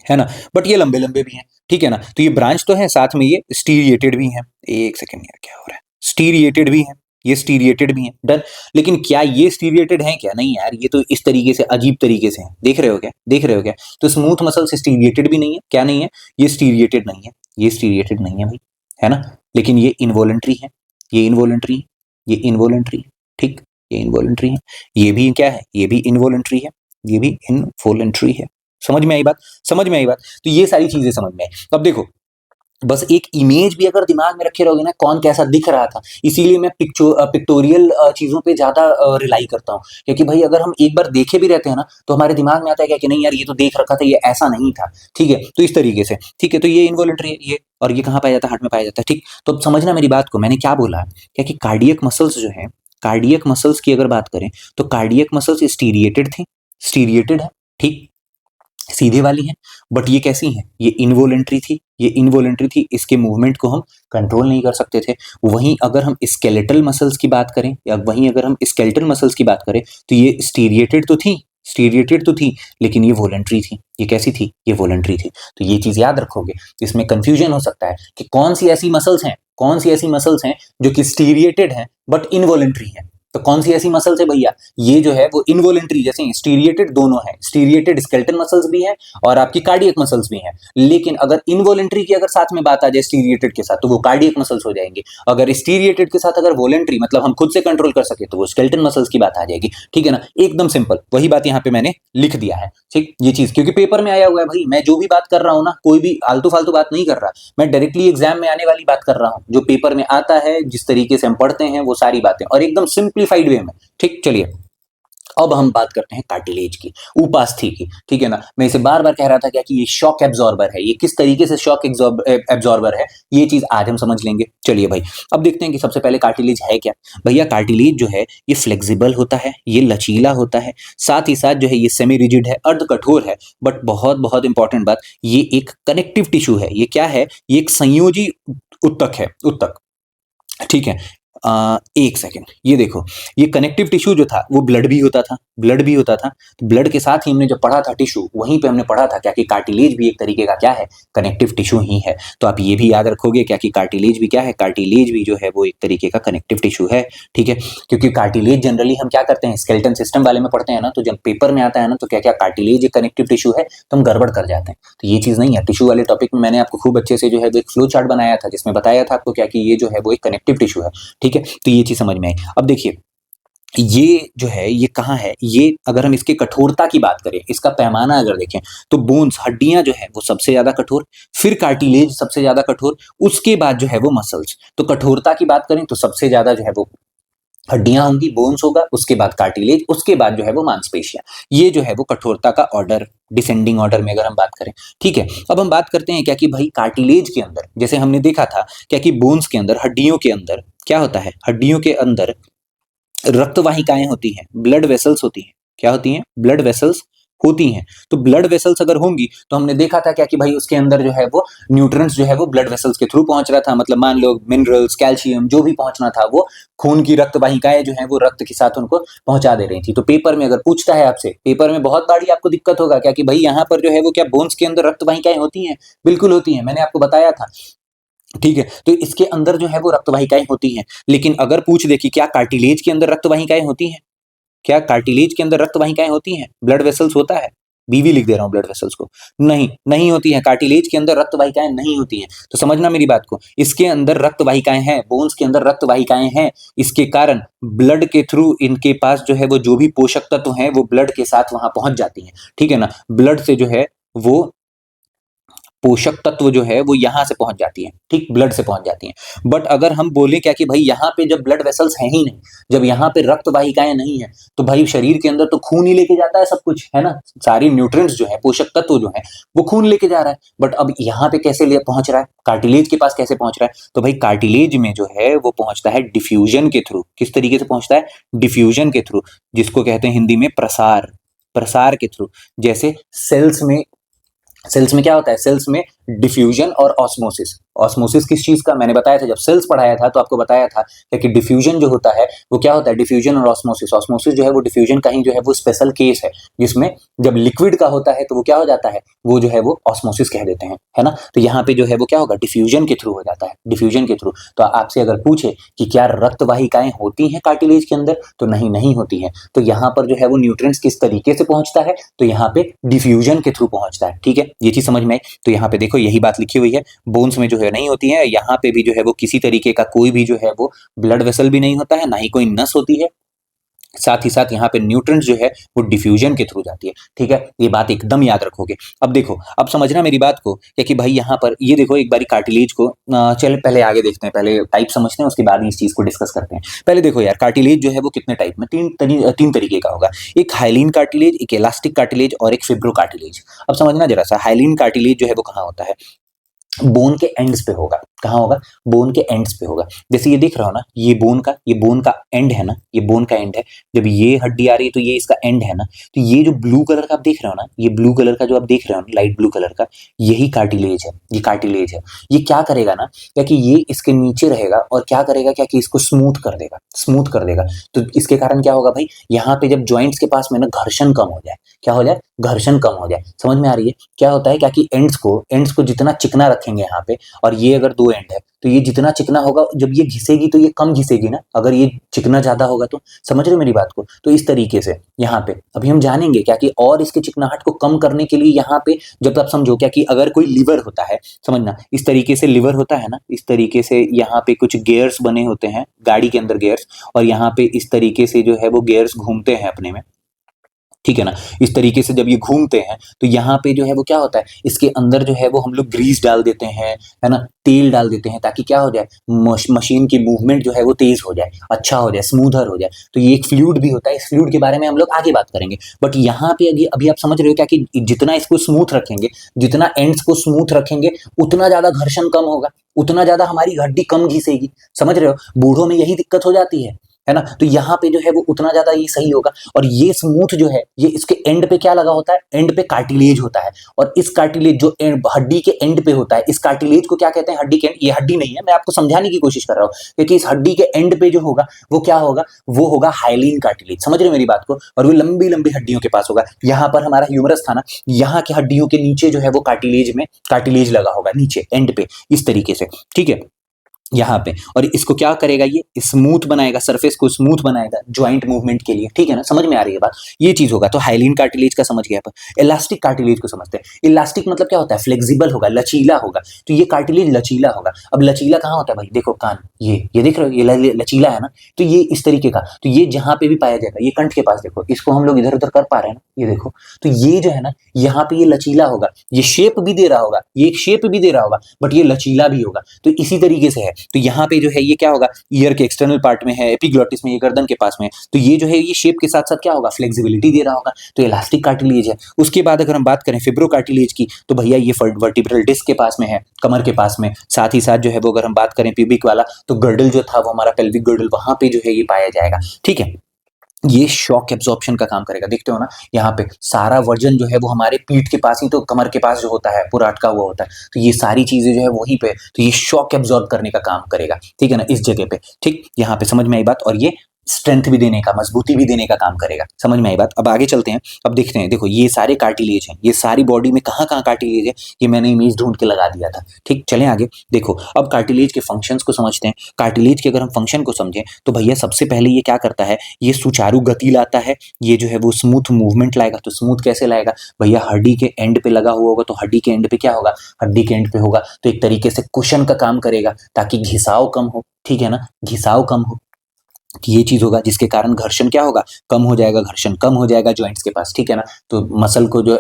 है ना, बट ये लंबे लंबे भी हैं, ठीक है ना। तो ये ब्रांच तो है, साथ में ये स्टीरिएटेड भी हैं। एक सेकंड यार, क्या हो रहा है, स्टीरिएटेड भी हैं, ये स्टीरिएटेड भी हैं। डन। लेकिन क्या ये स्टीरिएटेड हैं क्या, नहीं यार, ये तो इस तरीके से अजीब तरीके से हैं, देख रहे हो क्या, देख रहे हो क्या। तो स्मूथ मसल से स्टीरिएटेड भी नहीं है, क्या नहीं है, ये स्टीरिएटेड नहीं है, ये स्टीरिएटेड नहीं है भाई, है ना। लेकिन ये इनवॉलंटरी है, ये इनवॉलंटरी है, ये इनवॉलंटरी है, ठीक, ये इनवॉलंटरी है। ये भी क्या है, ये भी इनवॉलंटरी है, ये भी इनवॉलंटरी है, समझ में आई बात? समझ में आई बात? तो ये सारी चीजें समझ में आई। अब देखो, बस एक इमेज भी अगर दिमाग में रखे रहोगे ना, कौन कैसा दिख रहा था, इसीलिए मैं पिक्टोरियल चीजों पे ज्यादा रिलाई करता हूँ, क्योंकि भाई अगर हम एक बार देखे भी रहते हैं ना, तो हमारे दिमाग में आता है क्या कि नहीं यार, ये तो देख रखा था, ये ऐसा नहीं था। ठीक है, तो इस तरीके से, ठीक है, तो ये इनवॉलंटरी है ये, और ये कहाँ पाया जाता है? हार्ट में पाया जाता है। ठीक, तो अब समझना मेरी बात को, मैंने क्या बोला, क्या कि कार्डियक मसल्स जो है, कार्डियक मसल्स की अगर बात करें, तो कार्डियक मसल्स स्टीरिएटेड थे, स्टीरिएटेड है, ठीक, सीधे वाली हैं, बट ये कैसी हैं? ये इनवॉलंटरी थी, ये इनवॉलंटरी थी, इसके मूवमेंट को हम कंट्रोल नहीं कर सकते थे। वहीं अगर हम स्केलेटल मसल्स की बात करें, या वहीं अगर हम स्केलेटल मसल्स की बात करें, तो ये स्टीरिएटेड तो थी, स्टीरिएटेड तो थी, लेकिन ये वॉलंटरी थी। ये कैसी थी? ये वॉलंटरी थी। तो ये चीज याद रखोगे, इसमें कंफ्यूजन हो सकता है कि कौन सी ऐसी मसल्स हैं, कौन सी ऐसी मसल्स हैं जो कि स्टीरिएटेड हैं बट इनवॉलंटरी हैं। तो कौन सी ऐसी मसल्स है भैया? ये जो है वो इनवॉलंटरी, जैसे स्टीरिएटेड दोनों है, स्टीरिएटेड स्केलेटल मसल्स भी हैं और आपकी कार्डियक मसल्स भी हैं। लेकिन अगर इनवॉलंटरी की अगर साथ में बात आ जाए स्टीरिएटेड के साथ, तो वो कार्डियक मसल्स हो जाएंगे। अगर स्टीरिएटेड के साथ अगर वॉलंटरी, मतलब हम खुद से कंट्रोल कर सके, तो वो स्केलेटल मसल्स की बात आ जाएगी। ठीक है ना, एकदम सिंपल, वही बात यहाँ पे मैंने लिख दिया है। ठीक, ये चीज क्योंकि पेपर में आया हुआ है भाई, मैं जो भी बात कर रहा हूँ ना, कोई भी आलतू फालतू बात नहीं कर रहा, मैं डायरेक्टली एग्जाम में आने वाली बात कर रहा हूँ, जो पेपर में आता है, जिस तरीके से हम पढ़ते हैं, वो सारी बातें, और एकदम सिंप्लीफाइड वे में। ठीक, चलिए अब हम बात करते हैं कार्टिलेज की, उपास्थि की। ठीक है ना, मैं इसे बार बार कह रहा था क्या कि ये शॉक एब्जॉर्बर है, ये किस तरीके से शॉक एब्जॉर्बर है, ये चीज आज हम समझ लेंगे। चलिए भाई, अब देखते हैं कि सबसे पहले कार्टिलेज है क्या। भैया कार्टिलेज जो है ये फ्लेक्सिबल होता है, ये लचीला होता है, साथ ही साथ जो है ये सेमी रिजिड है, अर्ध कठोर है, बट बहुत बहुत इंपॉर्टेंट बात, ये एक कनेक्टिव टिश्यू है। ये क्या है? ये एक संयोजी उत्तक है, उत्तक। ठीक है, एक सेकेंड, ये देखो, ये कनेक्टिव टिश्यू जो था वो ब्लड भी होता था, ब्लड भी होता था। तो ब्लड के साथ ही हमने जब पढ़ा था टिश्यू, वहीं पे हमने पढ़ा था क्या कि कार्टिलेज भी एक तरीके का क्या है? कनेक्टिव टिश्यू ही है। तो आप ये भी याद रखोगे क्या कि कार्टिलेज भी क्या है? कार्टिलेज भी जो है वो एक तरीके का कनेक्टिव टिश्यू है। ठीक है, क्योंकि कार्टिलेज जनरली हम क्या करते हैं, स्केलेटन सिस्टम वाले में पढ़ते हैं ना, तो जब पेपर में आता है ना, तो क्या क्या कार्टिलेज एक कनेक्टिव टिश्यू है, तो हम गड़बड़ कर जाते हैं। तो ये चीज नहीं है। टिश्यू वाले टॉपिक में मैंने आपको खूब अच्छे से जो है एक फ्लो चार्ट बनाया था, जिसमें बताया था आपको क्या कि ये जो है वो एक कनेक्टिव टिश्यू है। ठीक है, तो ये चीज समझ में आई। अब देखिए, ये जो है ये कहाँ है? ये अगर हम इसकी कठोरता की बात करें, इसका पैमाना अगर देखें, तो बोन्स, हड्डियां जो है वो सबसे ज्यादा कठोर, फिर कार्टिलेज सबसे ज्यादा कठोर, उसके बाद जो है वो मसल्स। तो कठोरता की बात करें तो सबसे ज्यादा जो है वो हड्डियां होंगी, बोन्स होगा, उसके बाद कार्टिलेज, उसके बाद जो है वो मांसपेशियां। ये जो है वो कठोरता का ऑर्डर, डिसेंडिंग ऑर्डर में अगर हम बात करें। ठीक है, अब हम बात करते हैं क्या कि भाई कार्टिलेज के अंदर, जैसे हमने देखा था क्या कि बोन्स के अंदर, हड्डियों के अंदर क्या होता है? हड्डियों के अंदर रक्त वाहिकाएं होती हैं, ब्लड वेसल्स होती हैं। क्या होती हैं? ब्लड वेसल्स होती हैं। तो ब्लड वेसल्स अगर होंगी, तो हमने देखा था क्या कि भाई उसके अंदर जो है वो न्यूट्रिएंट्स जो है वो ब्लड वेसल्स के थ्रू पहुंच रहा था, मतलब मान लो मिनरल्स, कैल्शियम, जो भी पहुंचना था वो खून की रक्त वाहिकाएं जो है वो रक्त के साथ उनको पहुंचा दे रही थी। तो पेपर में अगर पूछता है आपसे, पेपर में बहुत बारी आपको दिक्कत होगा क्या कि भाई यहाँ पर जो है वो क्या बोन्स के अंदर रक्त वाहिकाएं होती हैं? बिल्कुल होती हैं, मैंने आपको बताया था। ठीक है, तो इसके अंदर जो है वो रक्त वाहिकाएं होती हैं। लेकिन अगर पूछ दे कि क्या कार्टिलेज के अंदर रक्त वाहिकाएं होती हैं? क्या कार्टिलेज के अंदर रक्त वाहिकाएं होती हैं? ब्लड वेसल्स होता है? बीवी लिख दे रहा हूं ब्लड वेसल्स को। नहीं, नहीं होती है, कार्टिलेज के अंदर रक्त वाहिकाएं नहीं होती हैं। तो समझना मेरी बात को, इसके अंदर रक्त वाहिकाएं हैं, बोन्स के अंदर रक्त वाहिकाएं हैं। इसके कारण ब्लड के थ्रू इनके पास जो है वो जो भी पोषक तत्व हैं वो ब्लड के साथ वहां पहुंच जाती हैं। ठीक है ना, ब्लड से जो है वो पोषक तत्व जो है वो यहां से पहुंच जाती है। ठीक, ब्लड से पहुंच जाती हैं। बट अगर हम बोले क्या कि भाई यहाँ पे जब ब्लड वेसल्स हैं ही नहीं, जब यहाँ पे रक्त वाहिकाएं नहीं है, तो भाई शरीर के अंदर तो खून ही लेके जाता है सब कुछ, है ना, सारी न्यूट्रिएंट्स जो है, पोषक तत्व जो है वो खून लेके जा रहा है। बट अब यहाँ पे कैसे ले पहुंच रहा है? कार्टिलेज के पास कैसे पहुंच रहा है? तो भाई कार्टिलेज में जो है वो पहुंचता है डिफ्यूजन के थ्रू। किस तरीके से पहुंचता है? डिफ्यूजन के थ्रू, जिसको कहते हैं हिंदी में प्रसार, प्रसार के थ्रू। जैसे सेल्स में, सेल्स में क्या होता है? सेल्स में डिफ्यूजन और ऑस्मोसिस। ऑस्मोसिस किस चीज का? मैंने बताया था जब सेल्स पढ़ाया था, तो आपको बताया था कि डिफ्यूजन जो होता है वो क्या होता है? डिफ्यूजन और ऑस्मोसिस। ऑस्मोसिस जो है वो डिफ्यूजन का ही जो है वो स्पेशल केस है, जिसमें जब लिक्विड का होता है तो वो क्या हो जाता है? वो जो है वो ऑस्मोसिस कह देते हैं, है ना। तो यहाँ पे जो है वो क्या होगा? डिफ्यूजन के थ्रू हो जाता है, डिफ्यूजन के थ्रू। तो आपसे अगर पूछे कि क्या रक्त वाहिकाएं होती हैं कार्टिलेज के अंदर, तो नहीं, नहीं होती हैं। तो यहाँ पर जो है वो न्यूट्रिएंट्स किस तरीके से पहुंचता है? तो यहाँ पे डिफ्यूजन के थ्रू पहुंचता है। ठीक है, ये चीज समझ में आई। तो यहाँ पे देखो यही बात लिखी हुई है, बोन्स में जो है नहीं होती है, यहाँ पे भी जो है वो किसी तरीके का कोई भी जो है वो ब्लड वेसल भी नहीं होता है, ना ही कोई नस होती है, साथ ही साथ यहाँ पे न्यूट्रॉन्स जो है वो डिफ्यूजन के थ्रू जाती है। ठीक है, ये बात एकदम याद रखोगे। अब देखो, अब समझना मेरी बात को क्या कि भाई यहाँ पर ये देखो एक बारी कार्टिलेज को चल पहले आगे देखते हैं, पहले टाइप समझते हैं, उसके बाद इस चीज को डिस्कस करते हैं। पहले देखो यार, कार्टिलेज जो है वो कितने टाइप में, तीन तरीके का होगा। एक हाइलिन कार्टिलेज, एक इलास्टिक कार्टिलेज और एक फिब्रो कार्टिलेज। अब समझना जरा सा, हाइलिन कार्टिलेज जो है वो कहाँ होता है, बोन के एंड्स पे होगा। कहाँ होगा, बोन के एंड्स पे होगा। जैसे ये देख रहे हो ना, ये बोन का एंड है ना, ये बोन का एंड है। जब ये हड्डी आ रही है तो ये इसका एंड है ना। तो ये जो ब्लू कलर का आप देख रहे हो ना, ये ब्लू कलर का जो आप देख रहे हो ना, लाइट ब्लू कलर का, यही कार्टिलेज है, ये कार्टिलेज है। ये क्या करेगा ना, क्या कि ये इसके नीचे रहेगा और क्या करेगा, क्या कि इसको स्मूथ कर देगा, स्मूथ कर देगा। तो इसके कारण क्या होगा भाई, यहाँ पे जब जॉइंट्स के पास में ना घर्षण कम हो जाए, क्या हो जाए, घर्षण कम हो जाए। समझ में आ रही है, क्या होता है, क्या कि एंड्स को जितना चिकना रखेंगे यहाँ पे, और ये अगर दो एंड है तो ये जितना चिकना होगा, जब ये घिसेगी तो ये कम घिसेगी ना, अगर ये चिकना ज्यादा होगा तो। समझ रहे हो मेरी बात को। तो इस तरीके से यहाँ पे अभी हम जानेंगे क्या कि और इसके चिकनाहट को कम करने के लिए यहाँ पे, जब आप समझो क्या कि अगर कोई लीवर होता है, समझना इस तरीके से लीवर होता है ना, इस तरीके से यहाँ पे कुछ गियर्स बने होते हैं गाड़ी के अंदर, गियर्स, और यहाँ पे इस तरीके से जो है वो गियर्स घूमते हैं अपने में। ठीक है ना, इस तरीके से जब ये घूमते हैं तो यहाँ पे जो है वो क्या होता है, इसके अंदर जो है वो हम लोग ग्रीस डाल देते हैं, है ना, तेल डाल देते हैं, ताकि क्या हो जाए, मशीन की मूवमेंट जो है वो तेज हो जाए, अच्छा हो जाए, स्मूथर हो जाए। तो ये एक फ्लूइड भी होता है, इस फ्लूइड के बारे में हम लोग आगे बात करेंगे। बट यहाँ पे अभी आप समझ रहे हो क्या कि जितना इसको स्मूथ रखेंगे, जितना एंड्स को स्मूथ रखेंगे, उतना ज्यादा घर्षण कम होगा, उतना ज्यादा हमारी हड्डी कम घिसेगी। समझ रहे हो, बूढ़ों में यही दिक्कत हो जाती है ना। तो यहाँ पे जो है वो उतना ज्यादा ये सही होगा। और ये स्मूथ जो है, ये इसके एंड पे क्या लगा होता है, एंड पे कार्टिलेज होता है। और इस कार्टिलेज जो हड्डी के एंड पे होता है, इस कार्टिलेज को क्या कहते हैं, हड्डी के एंड। ये हड्डी नहीं है, मैं आपको समझाने की कोशिश कर रहा हूँ, क्योंकि इस हड्डी के एंड पे जो होगा वो क्या होगा, वो होगा हाइलिन कार्टिलेज। समझ रहे हो मेरी बात को। और वो लंबी लंबी हड्डियों के पास होगा। यहाँ पर हमारा ह्यूमरस था ना, यहाँ की हड्डियों के नीचे जो है वो कार्टिलेज में कार्टिलेज लगा होगा नीचे एंड पे, इस तरीके से। ठीक है, यहाँ पे। और इसको क्या करेगा, ये स्मूथ बनाएगा, सरफेस को स्मूथ बनाएगा ज्वाइंट मूवमेंट के लिए। ठीक है ना, समझ में आ रही है बात, ये चीज होगा। तो हाइलिन कार्टिलेज का समझ गया अपन। इलास्टिक कार्टिलेज को समझते हैं। इलास्टिक मतलब क्या होता है, फ्लेक्सिबल होगा, लचीला होगा। तो ये कार्टिलेज लचीला होगा। अब लचीला कहाँ होता है भाई, देखो कान, ये देख रहे हो, ये लचीला है ना। तो ये इस तरीके का, तो ये जहां पे भी पाया जाएगा, ये कंठ के पास देखो, इसको हम लोग इधर उधर कर पा रहे हैं ना, ये देखो। तो ये जो है ना, यहाँ पे ये लचीला होगा, ये शेप भी दे रहा होगा, ये एक शेप भी दे रहा होगा, बट ये लचीला भी होगा। तो इसी तरीके से है। तो यहाँ पे जो है ये क्या होगा, ईयर के एक्सटर्नल पार्ट में है, एपिग्लॉटिस में, ये गर्दन के पास में है। तो ये जो है ये शेप के साथ साथ क्या होगा, फ्लेक्सिबिलिटी दे रहा होगा। तो इलास्टिक कार्टिलेज है। उसके बाद अगर हम बात करें फिब्रो कार्टिलेज की, तो भैया ये वर्टिब्रल डिस्क के पास में है, कमर के पास में। साथ ही साथ जो है वो अगर हम बात करें प्यूबिक वाला, तो गर्डल जो था वो हमारा पेल्विक गर्डल, वहां पे जो है ये पाया जाएगा। ठीक है, ये शॉक एब्जॉर्प्शन का काम करेगा। देखते हो ना, यहाँ पे सारा वजन जो है वो हमारे पीठ के पास ही, तो कमर के पास जो होता है पूरा अटका हुआ होता है। तो ये सारी चीजें जो है वहीं पे, तो ये शॉक एब्जॉर्ब करने का काम करेगा। ठीक है ना, इस जगह पे। ठीक, यहाँ पे समझ में आई बात। और ये स्ट्रेंथ भी देने का, मजबूती भी देने का काम करेगा। समझ में आई बात। अब आगे चलते हैं, अब देखते हैं। देखो ये सारे कार्टिलेज हैं, ये सारी बॉडी में कहाँ कहाँ कार्टिलेज है, ये मैंने इमेज ढूंढ के लगा दिया था। ठीक, चलें आगे। देखो अब कार्टिलेज के फंक्शंस को समझते हैं। कार्टिलेज के अगर हम फंक्शन को समझें तो भैया सबसे पहले ये क्या करता है, ये सुचारू गति लाता है, ये जो है वो स्मूथ मूवमेंट लाएगा। तो स्मूथ कैसे लाएगा भैया, हड्डी के एंड पे लगा हुआ होगा, तो हड्डी के एंड पे क्या होगा, हड्डी के एंड पे होगा तो एक तरीके से कुशन का काम करेगा, ताकि घिसाव कम हो। ठीक है ना, घिसाव कम हो, ये चीज होगा, जिसके कारण घर्षण क्या होगा, कम हो जाएगा, घर्षण कम हो जाएगा जॉइंट्स के पास। ठीक है ना, तो मसल को जो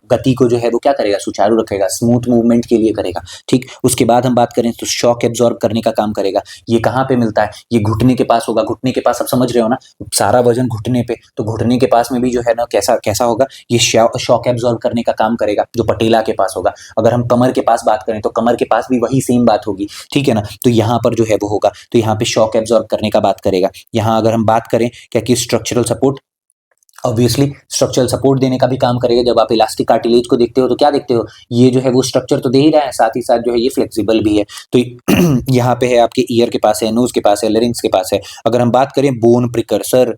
गति को जो है वो क्या करेगा, सुचारू रखेगा, स्मूथ मूवमेंट के लिए करेगा। ठीक, उसके बाद हम बात करें तो शॉक एब्जॉर्ब करने का काम करेगा। ये कहाँ पे मिलता है, ये घुटने के पास होगा। घुटने के पास, अब समझ रहे हो ना, सारा वजन घुटने पे, तो घुटने के पास में भी जो है ना कैसा कैसा होगा, ये शॉक एब्जॉर्ब करने का काम करेगा, जो पटेला के पास होगा। अगर हम कमर के पास बात करें तो कमर के पास भी वही सेम बात होगी। ठीक है ना, तो यहाँ पर जो है वो होगा, तो यहाँ पे शॉक एब्जॉर्ब करने का बात करेगा। यहाँ अगर हम बात करें क्या कि structural support, obviously structural support देने का भी काम करेगा। जब आप इलास्टिक कार्टिलेज को देखते हो तो क्या देखते हो, ये जो है वो स्ट्रक्चर तो दे ही रहा है, साथ ही साथ जो है ये फ्लेक्सिबल भी है। तो यहाँ पे है आपके ईयर के पास है, नोज के पास है, लेरिंग्स के पास है। अगर हम बात करें बोन प्रिकर्सर,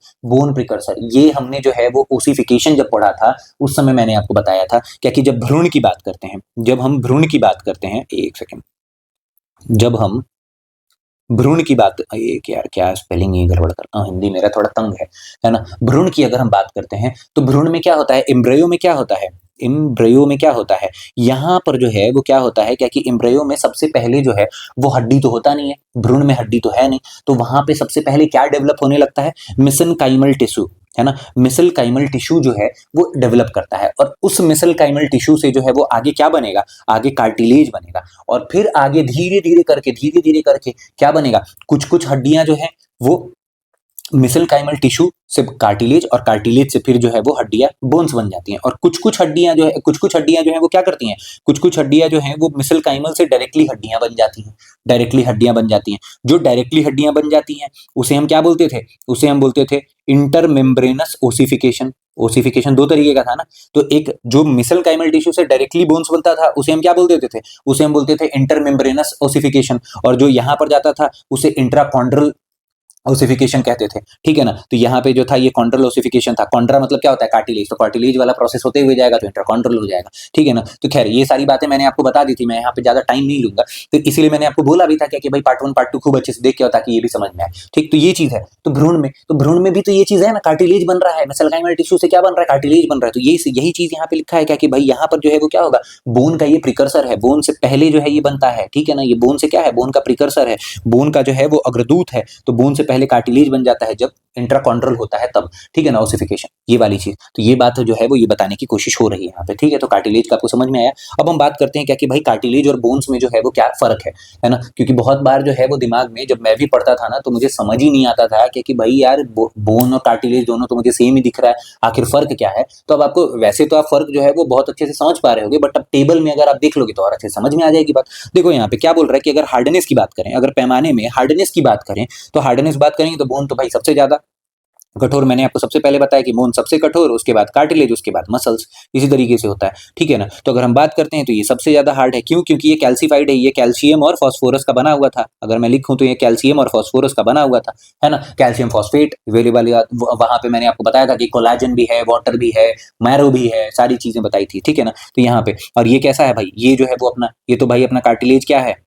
ये हमने जो है वो ओसिफिकेशन जब पढ़ा था उस समय मैंने आपको बताया था क्या कि जब भ्रूण की बात करते हैं, जब हम भ्रूण की बात करते हैं, एक सेकेंड, जब हम भ्रूण की बात, एक यार क्या स्पेलिंग ही गड़बड़ करता हूँ, हिंदी मेरा थोड़ा तंग है ना। भ्रूण की अगर हम बात करते हैं तो भ्रूण में क्या होता है, एम्ब्रियो में क्या होता है, एम्ब्रियो में क्या होता है, यहाँ पर जो है वो क्या होता है क्या कि एम्ब्रियो में सबसे पहले जो है वो हड्डी तो होता नहीं है, भ्रूण में हड्डी तो है नहीं, तो वहां पे सबसे पहले क्या डेवलप होने लगता है, मेसेनकाइमल टिश्यू, है ना। मेसेनकाइमल टिश्यू जो है वो डेवलप करता है, और उस मेसेनकाइमल टिश्यू से जो है वो आगे क्या बनेगा, आगे कार्टिलेज बनेगा, और फिर आगे धीरे धीरे करके क्या बनेगा, कुछ कुछ हड्डियां जो है वो मेसेनकाइमल टिश्यू से कार्टिलेज, और कार्टिलेज से फिर जो है वो हड्डियां बोन्स बन जाती हैं, और कुछ कुछ हड्डियां जो है वो क्या करती हैं, कुछ कुछ हड्डियां जो हैं वो मेसेनकाइमल से डायरेक्टली हड्डियां बन जाती हैं, डायरेक्टली हड्डियां बन जाती हैं। जो डायरेक्टली हड्डियां बन जाती हैं उसे हम क्या बोलते थे, उसे हम बोलते थे इंटरमेम्ब्रेनस ओसिफिकेशन। ओसिफिकेशन दो तरीके का था ना, तो एक जो मेसेनकाइमल टिश्यू से डायरेक्टली बोन्स बनता था उसे हम क्या बोल देते थे, उसे हम बोलते थे इंटरमेम्ब्रेनस ओसिफिकेशन, और जो यहाँ पर जाता था उसे इंट्राकॉन्ड्रल ओसिफिकेशन कहते थे, ठीक है ना। तो यहाँ पे जो था ये कॉन्ड्रल ओसिफिकेशन था, कॉन्ड्रा मतलब क्या होता है, कार्टिलेज, तो कार्टिलेज वाला प्रोसेस होते हुए जाएगा तो इंट्राकॉन्ड्रल हो जाएगा, ठीक है ना। तो खैर ये सारी बातें मैंने आपको बता दी थी, मैं यहाँ पे ज्यादा टाइम नहीं लूंगा, तो इसीलिए मैंने आपको बोला भी था क्या कि भाई पार्ट 1 पार्ट 2 खूब अच्छे से देख के आओ ताकि ये भी समझ में आए, ठीक। तो ये चीज है, तो भ्रूण में भी तो ये चीज है ना, कार्टिलेज बन रहा है, मेसेनकाइमल टिश्यू से क्या बन रहा है, कार्टिलेज बन रहा है, तो यही चीज यहाँ पे लिखा है क्या कि भाई यहाँ पर जो है वो क्या होगा, बोन का ये प्रिकर्सर है, बोन से पहले जो है ये बनता है, ठीक है ना, ये बोन से क्या है, बोन का प्रिकर्सर है, बोन का जो है वो अग्रदूत है, तो बोन से पहले कार्टिलेज बन जाता है जब इंट्राकॉन्ड्रल होता है तब, ठीक है ना, ओसिफिकेशन, ये वाली चीज। तो ये बात जो है वो ये बताने की कोशिश हो रही है यहाँ पे, ठीक है। तो कार्टिलेज का आपको समझ में आया। अब हम बात करते हैं क्या कि भाई कार्टिलेज और बोन्स में जो है वो क्या फर्क है ना, क्योंकि बहुत बार जो है वो दिमाग में जब मैं भी पढ़ता था ना तो मुझे समझ ही नहीं आता था कि भाई यार बोन और कार्टिलेज दोनों तो मुझे सेम ही दिख रहा है, आखिर फर्क क्या है। तो अब आपको वैसे तो आप फर्क जो है वो बहुत अच्छे से समझ पा रहे होगे, बट अब टेबल में अगर आप देख लोगे तो और अच्छे से समझ में आ जाएगी बात। देखो यहाँ पे क्या बोल रहा है कि अगर हार्डनेस की बात करें, अगर पैमाने में हार्डनेस की बात करें, तो हार्डनेस बात करेंगे तो बोन तो भाई सबसे ज्यादा कठोर, मैंने आपको सबसे पहले बताया कि बोन सबसे कठोर, उसके बाद कार्टिलेज, उसके बाद मसल्स, इसी तरीके से होता है, ठीक है ना। तो अगर हम बात करते हैं तो ये सबसे ज्यादा हार्ड है, क्यों, क्योंकि ये कैल्सिफाइड है, ये कैल्शियम और फास्फोरस का बना हुआ था, अगर मैं लिखूं तो ये कैल्शियम और फास्फोरस का बना हुआ था, है ना। कैल्शियम फॉस्फेट अवेलेबल, वहां पे मैंने आपको बताया था कि कोलाजन भी है, वाटर भी है, मैरो भी है, सारी चीजें बताई थी, ठीक है ना। तो यहाँ पे, और ये कैसा है भाई, ये जो है वो अपना, ये तो भाई अपना कार्टिलेज क्या है,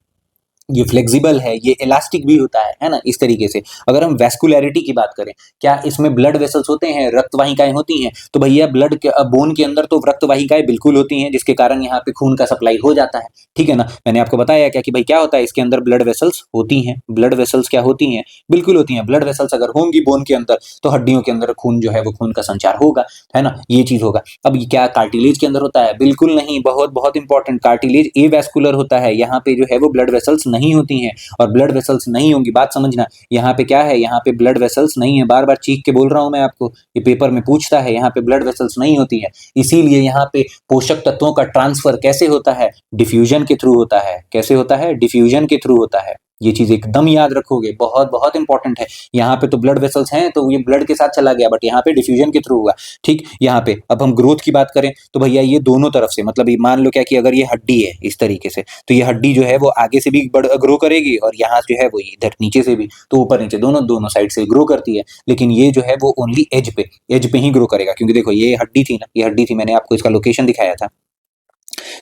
ये फ्लेक्सिबल है, ये इलास्टिक भी होता है ना, इस तरीके से। अगर हम वैस्कुलैरिटी की बात करें, क्या इसमें ब्लड वेसल्स होते हैं, रक्त वाहिकाएं होती हैं, तो भैया ब्लड के बोन के अंदर तो रक्त वाहिकाएं बिल्कुल होती हैं, जिसके कारण यहाँ पे खून का सप्लाई हो जाता है, ठीक है ना। मैंने आपको बताया क्या कि भाई क्या होता है, इसके अंदर ब्लड वेसल्स होती हैं, ब्लड वेसल्स क्या होती हैं, बिल्कुल होती हैं। ब्लड वेसल्स अगर होंगी बोन के अंदर तो हड्डियों के अंदर खून जो है वो खून का संचार होगा, है ना, ये चीज होगा। अब क्या कार्टिलेज के अंदर होता है, बिल्कुल नहीं, बहुत बहुत इंपॉर्टेंट, कार्टिलेज एवैस्कुलर होता है, यहाँ पे जो है वो ब्लड वेसल्स नहीं होती हैं, और ब्लड वेसल्स नहीं होंगी, बात समझना, यहाँ पे क्या है, यहाँ पे ब्लड वेसल्स नहीं है, बार बार चीख के बोल रहा हूं मैं आपको, ये पेपर में पूछता है, यहाँ पे ब्लड वेसल्स नहीं होती है, इसीलिए यहाँ पे पोषक तत्वों का ट्रांसफर कैसे होता है, डिफ्यूजन के थ्रू होता है, कैसे होता है, डिफ्यूजन के थ्रू होता है, ये चीज एकदम याद रखोगे, बहुत बहुत इंपॉर्टेंट है। यहाँ पे तो ब्लड वेसल्स हैं तो ये ब्लड के साथ चला गया, बट यहाँ पे डिफ्यूजन के थ्रू हुआ, ठीक। यहाँ पे अब हम ग्रोथ की बात करें तो भैया ये दोनों तरफ से, मतलब ये मान लो क्या कि अगर ये हड्डी है इस तरीके से, तो ये हड्डी जो है वो आगे से भी ग्रो करेगी, और यहाँ जो है वो इधर नीचे से भी, तो ऊपर नीचे दोनों दोनों साइड से ग्रो करती है, लेकिन ये जो है वो ओनली एज पे ही ग्रो करेगा, क्योंकि देखो ये हड्डी थी ना, ये हड्डी थी, मैंने आपको इसका लोकेशन दिखाया था,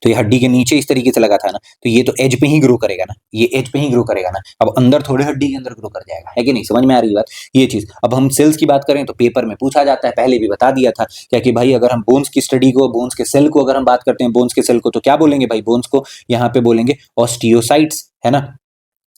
तो ये हड्डी के नीचे इस तरीके से लगा था ना, तो ये तो एज पे ही ग्रो करेगा ना, ये एज पे ही ग्रो करेगा ना, अब अंदर थोड़े हड्डी के अंदर ग्रो कर जाएगा, है कि नहीं, समझ में आ रही बात, ये चीज। अब हम सेल्स की बात करें तो पेपर में पूछा जाता है, पहले भी बता दिया था क्या कि भाई अगर हम बोन्स की स्टडी को, बोन्स के सेल को अगर हम बात करते हैं, बोन्स के सेल को, तो क्या बोलेंगे भाई, बोन्स को यहाँ पे बोलेंगे ऑस्टियोसाइट्स, है ना,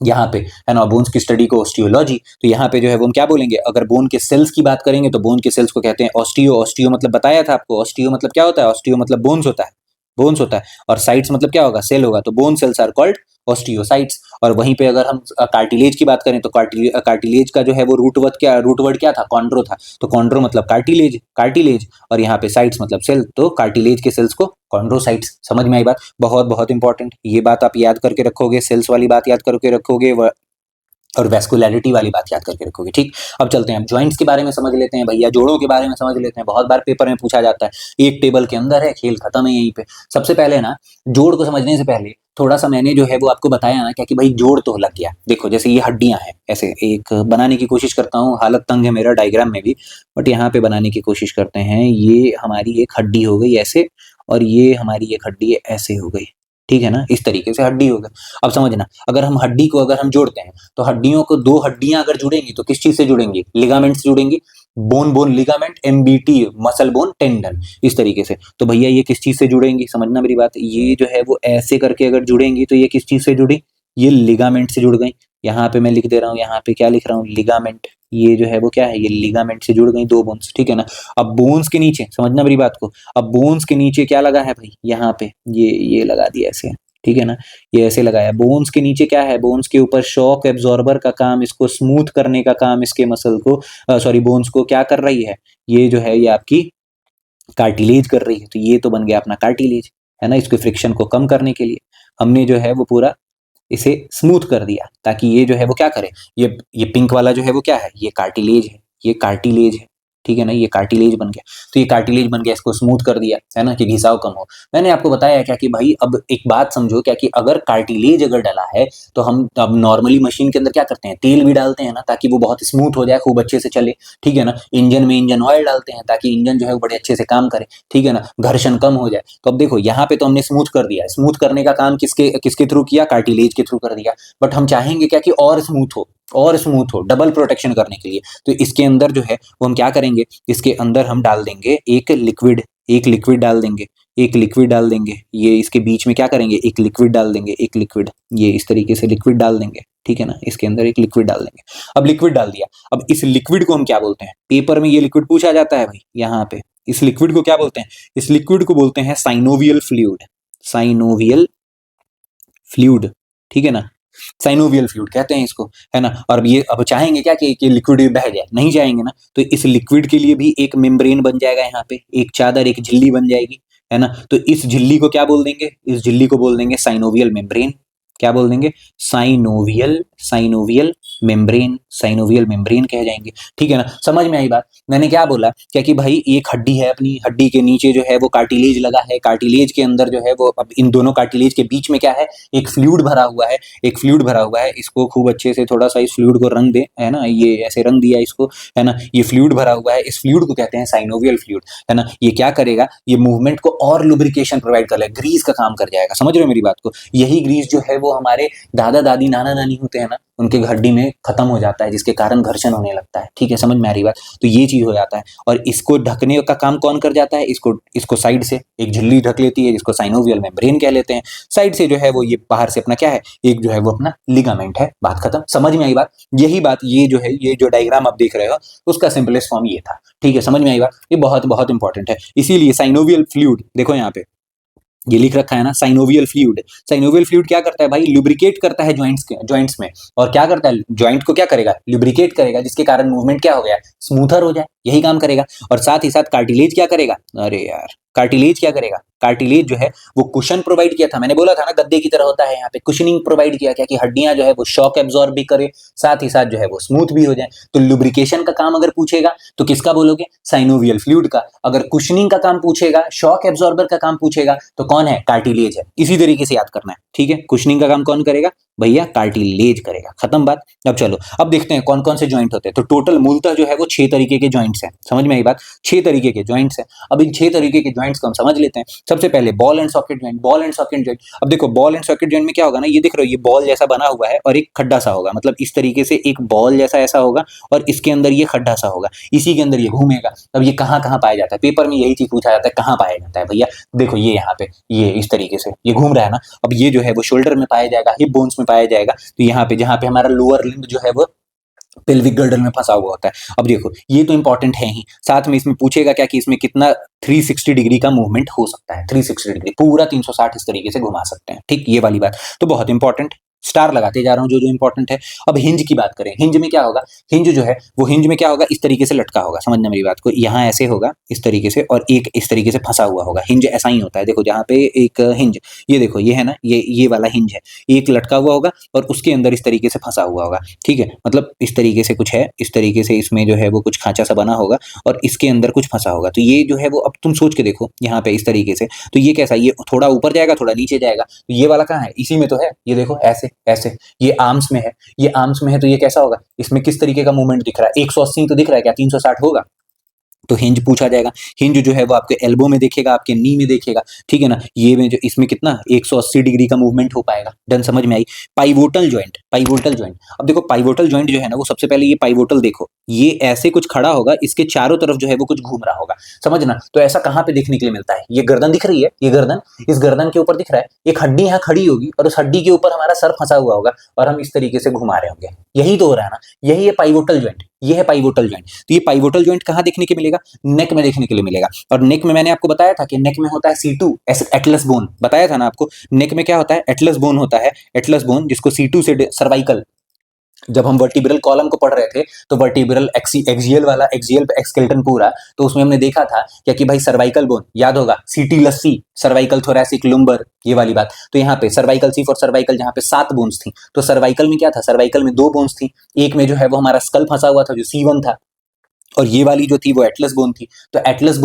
यहाँ पे, है ना, बोन्स की स्टडी को ऑस्टियोलॉजी, तो यहाँ पे जो है वो हम क्या बोलेंगे, अगर बोन के सेल्स की बात करेंगे तो बोन के सेल्स को कहते हैं ऑस्टियो, ऑस्टियो मतलब बताया था आपको, ऑस्टियो मतलब क्या होता है, ऑस्टियो मतलब बोन्स होता है, बोन्स होता है, और साइट्स मतलब क्या होगा, सेल होगा, तो bone cells are called osteocytes. और वहीं पे अगर हम कार्टिलेज की बात करें तो कार्टिलेज का जो है वो रूट वर्ड क्या था, कॉन्ड्रो था, तो कॉन्ड्रो मतलब कार्टिलेज, कार्टिलेज, और यहाँ पे साइट्स मतलब सेल, तो कार्टिलेज के सेल्स को कॉन्ड्रोसाइट्स, समझ में आई बात, बहुत बहुत इंपॉर्टेंट, ये बात आप याद करके रखोगे, सेल्स वाली बात याद करके रखोगे, और वैस्कुलैरिटी वाली बात याद करके रखोगे, ठीक। अब चलते हैं, अब जॉइंट्स के बारे में समझ लेते हैं भैया, जोड़ों के बारे में समझ लेते हैं, बहुत बार पेपर में पूछा जाता है, एक टेबल के अंदर है, खेल खत्म है यहीं पे। सबसे पहले ना जोड़ को समझने से पहले थोड़ा सा मैंने जो है वो आपको बताया ना क्या कि भाई जोड़ तो लग गया, देखो जैसे ये हड्डियां हैं, ऐसे एक बनाने की कोशिश करता हूँ, हालत तंग है मेरा डायग्राम में भी, बट यहाँ पे बनाने की कोशिश करते हैं, ये हमारी एक हड्डी हो गई ऐसे, और ये हमारी एक हड्डी ऐसे हो गई, ठीक है ना, इस तरीके से हड्डी हो गई। अब समझना, अगर हम हड्डी को अगर हम जोड़ते हैं तो हड्डियों को, दो हड्डियां अगर जुड़ेंगी तो किस चीज से जुड़ेंगी, लिगामेंट से जुड़ेंगी, bone bone ligament, MBT muscle bone tendon, इस तरीके से। तो भैया ये किस चीज से जुड़ेंगी, समझना मेरी बात, ये जो है वो ऐसे करके अगर जुड़ेंगी तो ये किस चीज से जुड़ी, ये लिगामेंट से जुड़ गई। यहाँ पे मैं लिख दे रहा हूँ, यहाँ पे क्या लिख रहा हूँ, लिगामेंट, ये जो है वो क्या है, ये लिगामेंट से जुड़ गई दो बोन्स, ठीक है ना। अब बोन्स के नीचे, समझना मेरी बात को, अब बोन्स के नीचे क्या लगा है भाई, यहाँ पे ये लगा दिया ऐसे, ठीक है ना, ये ऐसे लगाया। बोन्स के नीचे क्या है, बोन्स के ऊपर शॉक एब्जॉर्बर का काम, इसको स्मूथ करने का काम इसके मसल को, सॉरी बोन्स को क्या कर रही है, ये जो है ये आपकी कार्टिलेज कर रही है। तो ये तो बन गया अपना कार्टिलेज, है ना। इसके फ्रिक्शन को कम करने के लिए हमने जो है वो पूरा इसे स्मूथ कर दिया, ताकि ये जो है वो क्या करे, ये पिंक वाला जो है वो क्या है, ये कार्टिलेज है, ये कार्टिलेज है, ठीक है ना, ये कार्टिलेज बन गया। तो ये कार्टिलेज बन गया, इसको स्मूथ कर दिया, है ना, कि घिसाव कम हो। मैंने आपको बताया क्या कि भाई अब एक बात समझो क्या, कि अगर कार्टिलेज अगर डला है तो हम अब नॉर्मली मशीन के अंदर क्या करते हैं, तेल भी डालते हैं ना, ताकि वो बहुत स्मूथ हो जाए, खूब अच्छे से चले, ठीक है ना। इंजन में इंजन ऑयल डालते हैं ताकि इंजन जो है वो बड़े अच्छे से काम करे, ठीक है ना, घर्षण कम हो जाए। तो अब देखो यहाँ पे तो हमने स्मूथ कर दिया, स्मूथ करने का काम किसके किसके थ्रू किया, कार्टिलेज के थ्रू कर दिया। बट हम चाहेंगे क्या कि और स्मूथ हो, और स्मूथ हो, डबल प्रोटेक्शन करने के लिए। तो इसके अंदर जो है वो हम क्या करेंगे, इसके अंदर हम डाल देंगे एक लिक्विड, एक लिक्विड डाल देंगे, एक लिक्विड डाल देंगे, ये इसके बीच में क्या करेंगे, एक लिक्विड डाल देंगे, एक लिक्विड, ये इस तरीके से लिक्विड डाल देंगे, ठीक है ना, इसके अंदर एक लिक्विड डाल देंगे। अब लिक्विड डाल दिया, अब इस लिक्विड को हम क्या बोलते हैं, पेपर में ये लिक्विड पूछा जाता है भाई, यहाँ पे इस लिक्विड को क्या बोलते हैं, इस लिक्विड को बोलते हैं साइनोवियल फ्लूइड, साइनोवियल फ्लूइड, ठीक है ना, साइनोवियल फ्लूइड कहते हैं इसको, है ना। और अब चाहेंगे क्या कि लिक्विड बह जाए, नहीं चाहेंगे ना, तो इस लिक्विड के लिए भी एक मेम्ब्रेन बन जाएगा, यहाँ पे एक चादर, एक झिल्ली बन जाएगी, है ना। तो इस झिल्ली को क्या बोल देंगे, इस झिल्ली को बोल देंगे साइनोवियल मेम्ब्रेन, क्या बोल देंगे, synovial, synovial membrane, synovial membrane कह जाएंगे, ठीक है ना। समझ में आई बात, मैंने क्या बोला, क्या कि भाई एक हड्डी है, अपनी हड्डी के नीचे जो है वो कार्टिलेज लगा है, कार्टिलेज के अंदर जो है वो, अब इन दोनों कार्टिलेज के बीच में क्या है, एक फ्लूइड भरा हुआ है, एक फ्लूइड भरा हुआ है। इसको खूब अच्छे से थोड़ा सा इस फ्लूइड को रंग दे, है ना, ये ऐसे रंग दिया इसको, है ना, ये फ्लूइड भरा हुआ है, इस फ्लूइड को कहते हैं साइनोवियल फ्लूइड, है ना। ये क्या करेगा, ये मूवमेंट को और लुब्रिकेशन प्रोवाइड कर लेगा, ग्रीस का काम कर जाएगा, समझ रहे हो मेरी बात को। यही ग्रीस जो है वो हमारे दादा दादी नाना नानी होते हैं ना, उनके हड्डी में खत्म हो जाता है, जिसके कारण घर्षण होने लगता है, ठीक है, समझ में आ रही बात। तो ये चीज हो जाता है, और इसको ढकने का काम कौन कर जाता है, इसको साइड से एक झिल्ली ढक लेती है, जिसको साइनोवियल मेम्ब्रेन कह लेते हैं। साइड से जो है वो ये बाहर से अपना क्या है, एक जो है वो अपना लिगामेंट है, बात खत्म, समझ में आई बात। यही बात, ये जो है, ये जो डायग्राम आप देख रहे हो, उसका सिंपलेस्ट फॉर्म ये था, ठीक है, समझ में आई बात। ये बहुत बहुत इंपॉर्टेंट है, इसीलिए साइनोवियल फ्लूइड देखो यहाँ पे ये लिख रखा है ना, साइनोवियल फ्लूइड। साइनोवियल फ्लूइड क्या करता है भाई, लुब्रिकेट करता है जॉइंट्स में। और क्या करता है, जॉइंट को क्या करेगा, लुब्रिकेट करेगा, जिसके कारण मूवमेंट क्या हो गया, स्मूथर हो जाए, यही काम करेगा। और साथ ही साथ कार्टिलेज क्या करेगा, अरे यार कार्टिलेज क्या करेगा, कार्टिलेज जो है वो कुशन प्रोवाइड किया था, मैंने बोला था ना गद्दे की तरह होता है, यहाँ पे कुशनिंग प्रोवाइड किया, क्या कि हड्डियां जो है वो शॉक एब्जॉर्ब भी करे, साथ ही साथ जो है वो स्मूथ भी हो जाए। तो लुब्रिकेशन का काम अगर पूछेगा तो किसका बोलोगे, साइनोवियल फ्लूइड का। अगर कुशनिंग का काम पूछेगा, शॉक एब्जॉर्बर का काम पूछेगा, तो कौन है, कार्टिलेज है। इसी तरीके से याद करना है, ठीक है। कुशनिंग का काम कौन करेगा भैया, कार्टिलेज करेगा, खत्म बात। अब चलो अब देखते हैं कौन कौन से जॉइंट होते हैं। तो टोटल मूलतः जो है वो 6 तरीके के जॉइंट्स हैं, समझ में आई बात, 6 तरीके के जॉइंट्स हैं। अब इन 6 तरीके के जॉइंट्स को हम समझ लेते हैं। सबसे पहले ball and socket joint, ball and socket joint. अब देखो बॉल एंड सॉकेट जॉइंट में क्या होगा ना, ये दिख रहा है, ये बॉल जैसा बना हुआ है और एक खड्डा सा होगा, मतलब इस तरीके से एक बॉल जैसा ऐसा होगा और इसके अंदर ये खड्डा सा होगा, इसी के अंदर ये घूमेगा। अब ये कहाँ कहाँ पाया जाता है, पेपर में यही चीज पूछा जाता है, कहाँ पाया जाता है भैया, देखो ये यहाँ पे, ये इस तरीके से ये घूम रहा है ना। अब ये जो है वो शोल्डर में पाया जाएगा, हिप बोन्स में पाया जाएगा, तो यहाँ पे जहाँ पे हमारा लोअर लिम्ब जो है वो पेल्विक गर्डल में फंसा हुआ होता है। अब देखो ये तो इंपॉर्टेंट है ही, साथ में इसमें पूछेगा क्या कि इसमें कितना 360 डिग्री का मूवमेंट हो सकता है, 360 डिग्री पूरा 360 इस तरीके से घुमा सकते हैं, ठीक, ये वाली बात तो बहुत इंपॉर्टेंट। स्टार लगाते जा रहा हूं जो जो इंपॉर्टेंट है। अब हिंज की बात करें, हिंज में क्या होगा, हिंज जो है वो हिंज में क्या होगा, इस तरीके से लटका होगा, समझना मेरी बात को, यहाँ ऐसे होगा इस तरीके से और एक इस तरीके से फंसा हुआ होगा। हिंज ऐसा ही होता है, देखो जहाँ पे एक हिंज, ये देखो ये है ना, ये वाला हिंज है, एक लटका हुआ होगा और उसके अंदर इस तरीके से फंसा हुआ होगा, ठीक है, मतलब इस तरीके से कुछ है, इस तरीके से इसमें जो है वो कुछ खांचा सा बना होगा और इसके अंदर कुछ फंसा होगा। तो ये जो है वो, अब तुम सोच के देखो यहाँ पे इस तरीके से, तो ये कैसा, ये थोड़ा ऊपर जाएगा थोड़ा नीचे जाएगा, तो ये वाला कहाँ है, इसी में तो है, ये देखो ऐसे ऐसे, ये आर्म्स में है, ये आर्म्स में है, तो ये कैसा होगा, इसमें किस तरीके का मूवमेंट दिख रहा है, 180 तो दिख रहा है क्या, 360 होगा, तो हिंज पूछा जाएगा। हिंज जो है वो आपके एल्बो में देखेगा, आपके नी में देखेगा, ठीक है ना। ये में जो इसमें कितना 180 डिग्री का मूवमेंट हो पाएगा। डन, समझ में आई। पाइवोटल जॉइंट, पाइवोटल जॉइंट, अब देखो पाइवोटल जॉइंट जो है ना वो सबसे पहले ये पाइवोटल देखो, ये ऐसे कुछ खड़ा होगा, इसके चारों तरफ जो है वो कुछ घूम रहा होगा, समझना। तो ऐसा कहाँ पे देखने के लिए मिलता है, ये गर्दन दिख रही है, ये गर्दन, इस गर्दन के ऊपर दिख रहा है, एक हड्डी यहाँ खड़ी होगी और उस हड्डी के ऊपर हमारा सर फंसा हुआ होगा और हम इस तरीके से घुमा रहे होंगे। यही तो हो रहा है ना, यही है पाइवोटल जॉइंट, ये है पाइवोटल जॉइंट। तो ये पाइवोटल जॉइंट कहाँ देखने के मिलेगा, नेक में देखने के लिए मिलेगा। और नेक में मैंने आपको बताया था कि नेक में होता है C2 एटलस बोन, बताया था ना आपको। नेक में क्या होता है, एटलस बोन होता है, एटलस बोन, जिसको C2 से सर्वाइकल, जब हम वर्टिब्रल कॉलम को पढ़ रहे थे तो वर्टिब्रल एक्सियल वाला, एक्सियल स्केलेटन पूरा, तो उसमें हमने देखा था क्या कि भाई सर्वाइकल बोन याद होगा, सीटी लस्सी, सर्वाइकल थोरैसिक लुम्बर, ये वाली बात। तो यहाँ पे सर्वाइकल सी फॉर सर्वाइकल, जहाँ पे 7 बोन्स थी, तो सर्वाइकल में क्या था, सर्वाइकल में 2 बोन्स थी, एक में जो है वो हमारा स्कल फंसा हुआ था जो C1 था, और ये वाली जो थी वो एटलस बोन थी। तो एटलस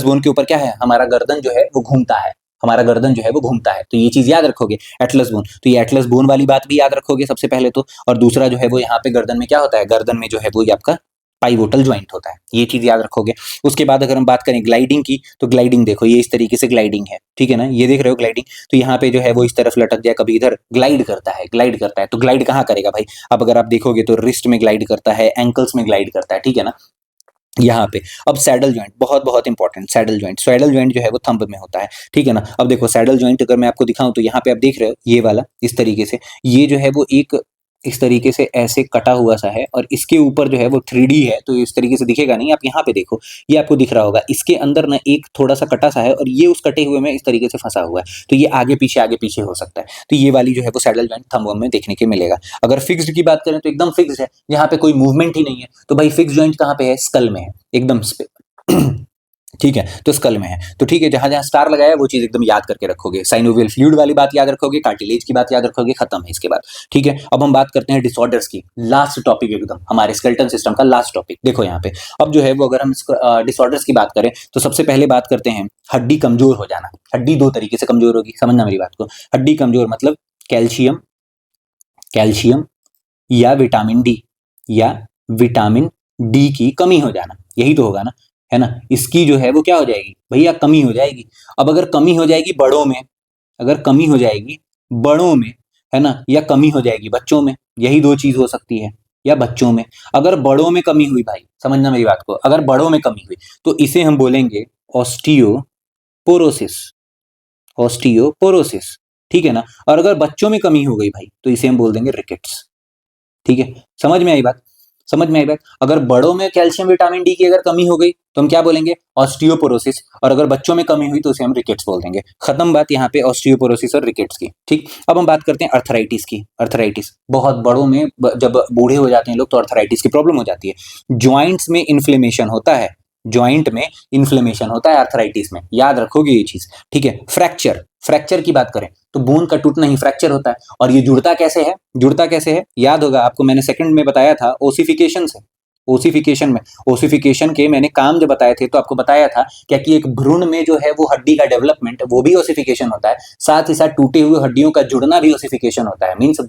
बोन के ऊपर क्या है, हमारा गर्दन जो है वो घूमता है, हमारा गर्दन जो है वो घूमता है। तो ये चीज याद रखोगे, एटलस बोन। तो ये एटलस बोन वाली बात भी याद रखोगे सबसे पहले तो। और दूसरा जो है वो यहाँ पे गर्दन में क्या होता है, गर्दन में जो है वो ये आपका पाइवोटल ज्वाइंट होता है, ये चीज याद रखोगे। उसके बाद अगर हम बात करें ग्लाइडिंग की, तो ग्लाइडिंग देखो ये इस तरीके से ग्लाइडिंग है, ठीक है ना, ये देख रहे हो ग्लाइडिंग। तो यहाँ पे जो है वो इस तरफ लटक जाए, कभी इधर ग्लाइड करता है, ग्लाइड करता है। तो ग्लाइड कहाँ करेगा भाई, अब अगर आप देखोगे तो रिस्ट में ग्लाइड करता है, एंकल्स में ग्लाइड करता है, ठीक है ना, यहाँ पे। अब सैडल जॉइंट बहुत बहुत इंपॉर्टेंट, सैडल जॉइंट जो है वो थंब में होता है, ठीक है ना। अब देखो सैडल जॉइंट अगर मैं आपको दिखाऊं तो यहाँ पे आप देख रहे हो ये वाला इस तरीके से, ये जो है वो एक इस तरीके से ऐसे कटा हुआ सा है, और इसके ऊपर जो है वो 3D है, तो इस तरीके से दिखेगा नहीं। आप यहाँ पे देखो, ये आपको दिख रहा होगा, इसके अंदर ना एक थोड़ा सा कटा सा है और ये उस कटे हुए में इस तरीके से फंसा हुआ है, तो ये आगे पीछे हो सकता है। तो ये वाली जो है वो सैडल जॉइंट थंब में देखने के मिलेगा। अगर फिक्स्ड की बात करें तो एकदम फिक्स्ड है, यहाँ पे कोई मूवमेंट ही नहीं है, तो भाई फिक्स जॉइंट कहाँ पे है, स्कल में है, एकदम ठीक है, तो स्कल में है। तो ठीक है, जहां जहां स्टार लगाया वो चीज एकदम याद करके रखोगे। साइनोवियल फ्लूइड वाली बात याद रखोगे, कार्टिलेज की बात याद रखोगे, खत्म है इसके बाद। ठीक है, अब हम बात करते हैं डिसऑर्डर्स की, लास्ट टॉपिक एकदम हमारे स्केलेटन सिस्टम का लास्ट टॉपिक। देखो यहाँ पे अब जो है वो अगर हम डिसऑर्डर्स की बात करें तो सबसे पहले बात करते हैं हड्डी कमजोर हो जाना। हड्डी 2 तरीके से कमजोर होगी, समझना मेरी बात को। हड्डी कमजोर मतलब कैल्शियम या विटामिन डी, या विटामिन डी की कमी हो जाना, यही तो होगा ना, है ना। इसकी जो है वो क्या हो जाएगी भैया, कमी हो जाएगी। अब अगर कमी हो जाएगी बड़ों में, अगर कमी हो जाएगी बड़ों में, है ना, या कमी हो जाएगी बच्चों में, यही 2 चीज हो सकती है, या बच्चों में। अगर बड़ों में कमी हुई भाई, समझना मेरी बात को, अगर बड़ों में कमी हुई तो इसे हम बोलेंगे ऑस्टियोपोरोसिस, ऑस्टियोपोरोसिस, ठीक है ना। और अगर बच्चों में कमी हो गई भाई तो इसे हम बोल देंगे रिकेट्स, ठीक है। समझ में आई बात, समझ में आई बात। अगर बड़ों में कैल्शियम विटामिन डी की अगर कमी हो गई तो हम क्या बोलेंगे, ऑस्टियोपोरोसिस, और अगर बच्चों में कमी हुई तो उसे हम रिकेट्स बोल देंगे। खत्म बात यहाँ पे ऑस्टियोपोरोसिस और रिकेट्स की। ठीक, अब हम बात करते हैं अर्थराइटिस की। अर्थराइटिस बहुत बड़ों में, जब बूढ़े हो जाते हैं लोग तो अर्थराइटिस की प्रॉब्लम हो जाती है। ज्वाइंट्स में इन्फ्लेमेशन होता है, ज्वाइंट में इन्फ्लेमेशन होता है अर्थराइटिस में, याद रखोगे ये चीज, ठीक है। फ्रैक्चर की बात करें तो बोन का टूटना ही फ्रैक्चर होता है। और ये जुड़ता कैसे है, जुड़ता कैसे है, याद होगा आपको, मैंने सेकंड में बताया था ओसिफिकेशन से। ओसिफिकेशन के मैंने काम जब बताए थे तो आपको बताया था क्या कि एक भ्रूण में जो है वो हड्डी का डेवलपमेंट, वो भी ओसिफिकेशन होता है, साथ ही साथ टूटे हुए हड्डियों का जुड़ना भी ओसिफिकेशन होता है। मीन्स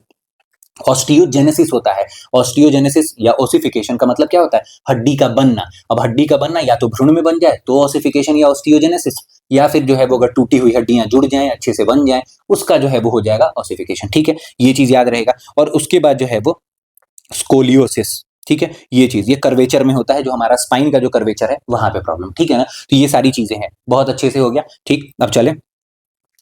ऑस्टियोजेनेसिस होता है। ऑस्टियोजेनेसिस या ओसिफिकेशन का मतलब क्या होता है, हड्डी का बनना। अब हड्डी का बनना या तो भ्रूण में बन जाए तो ऑसिफिकेशन या ऑस्टियोजेनेसिस, या फिर जो है वो अगर टूटी हुई हड्डियां जुड़ जाएं, अच्छे से बन जाएं, उसका जो है वो हो जाएगा ऑसिफिकेशन। ठीक है, ये चीज याद रहेगा। और उसके बाद जो है वो स्कोलियोसिस, ठीक है, ये चीज, ये कर्वेचर में होता है, जो हमारा स्पाइन का जो कर्वेचर है वहां पे प्रॉब्लम, ठीक है ना। तो ये सारी चीजें हैं, बहुत अच्छे से हो गया। ठीक, अब चले,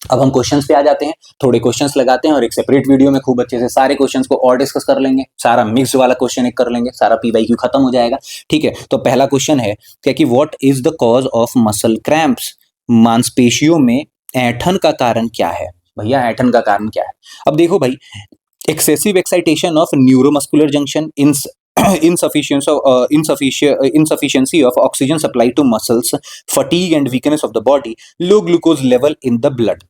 अब हम क्वेश्चंस पे आ जाते हैं। थोड़े क्वेश्चंस लगाते हैं और एक सेपरेट वीडियो में खूब अच्छे से सारे क्वेश्चंस को और डिस्कस कर लेंगे, सारा मिक्स्ड वाला क्वेश्चन एक कर लेंगे, सारा PYQ खत्म हो जाएगा। ठीक है, तो पहला क्वेश्चन है क्या कि what is the cause of muscle cramps, मांसपेशियों में ऐंठन का कारण क्या है। भैया ऐंठन का कारण क्या है, अब देखो भाई, excessive excitation of neuromuscular junction, insufficiency of oxygen supply to muscles, fatigue and weakness of the body, low glucose level in the blood।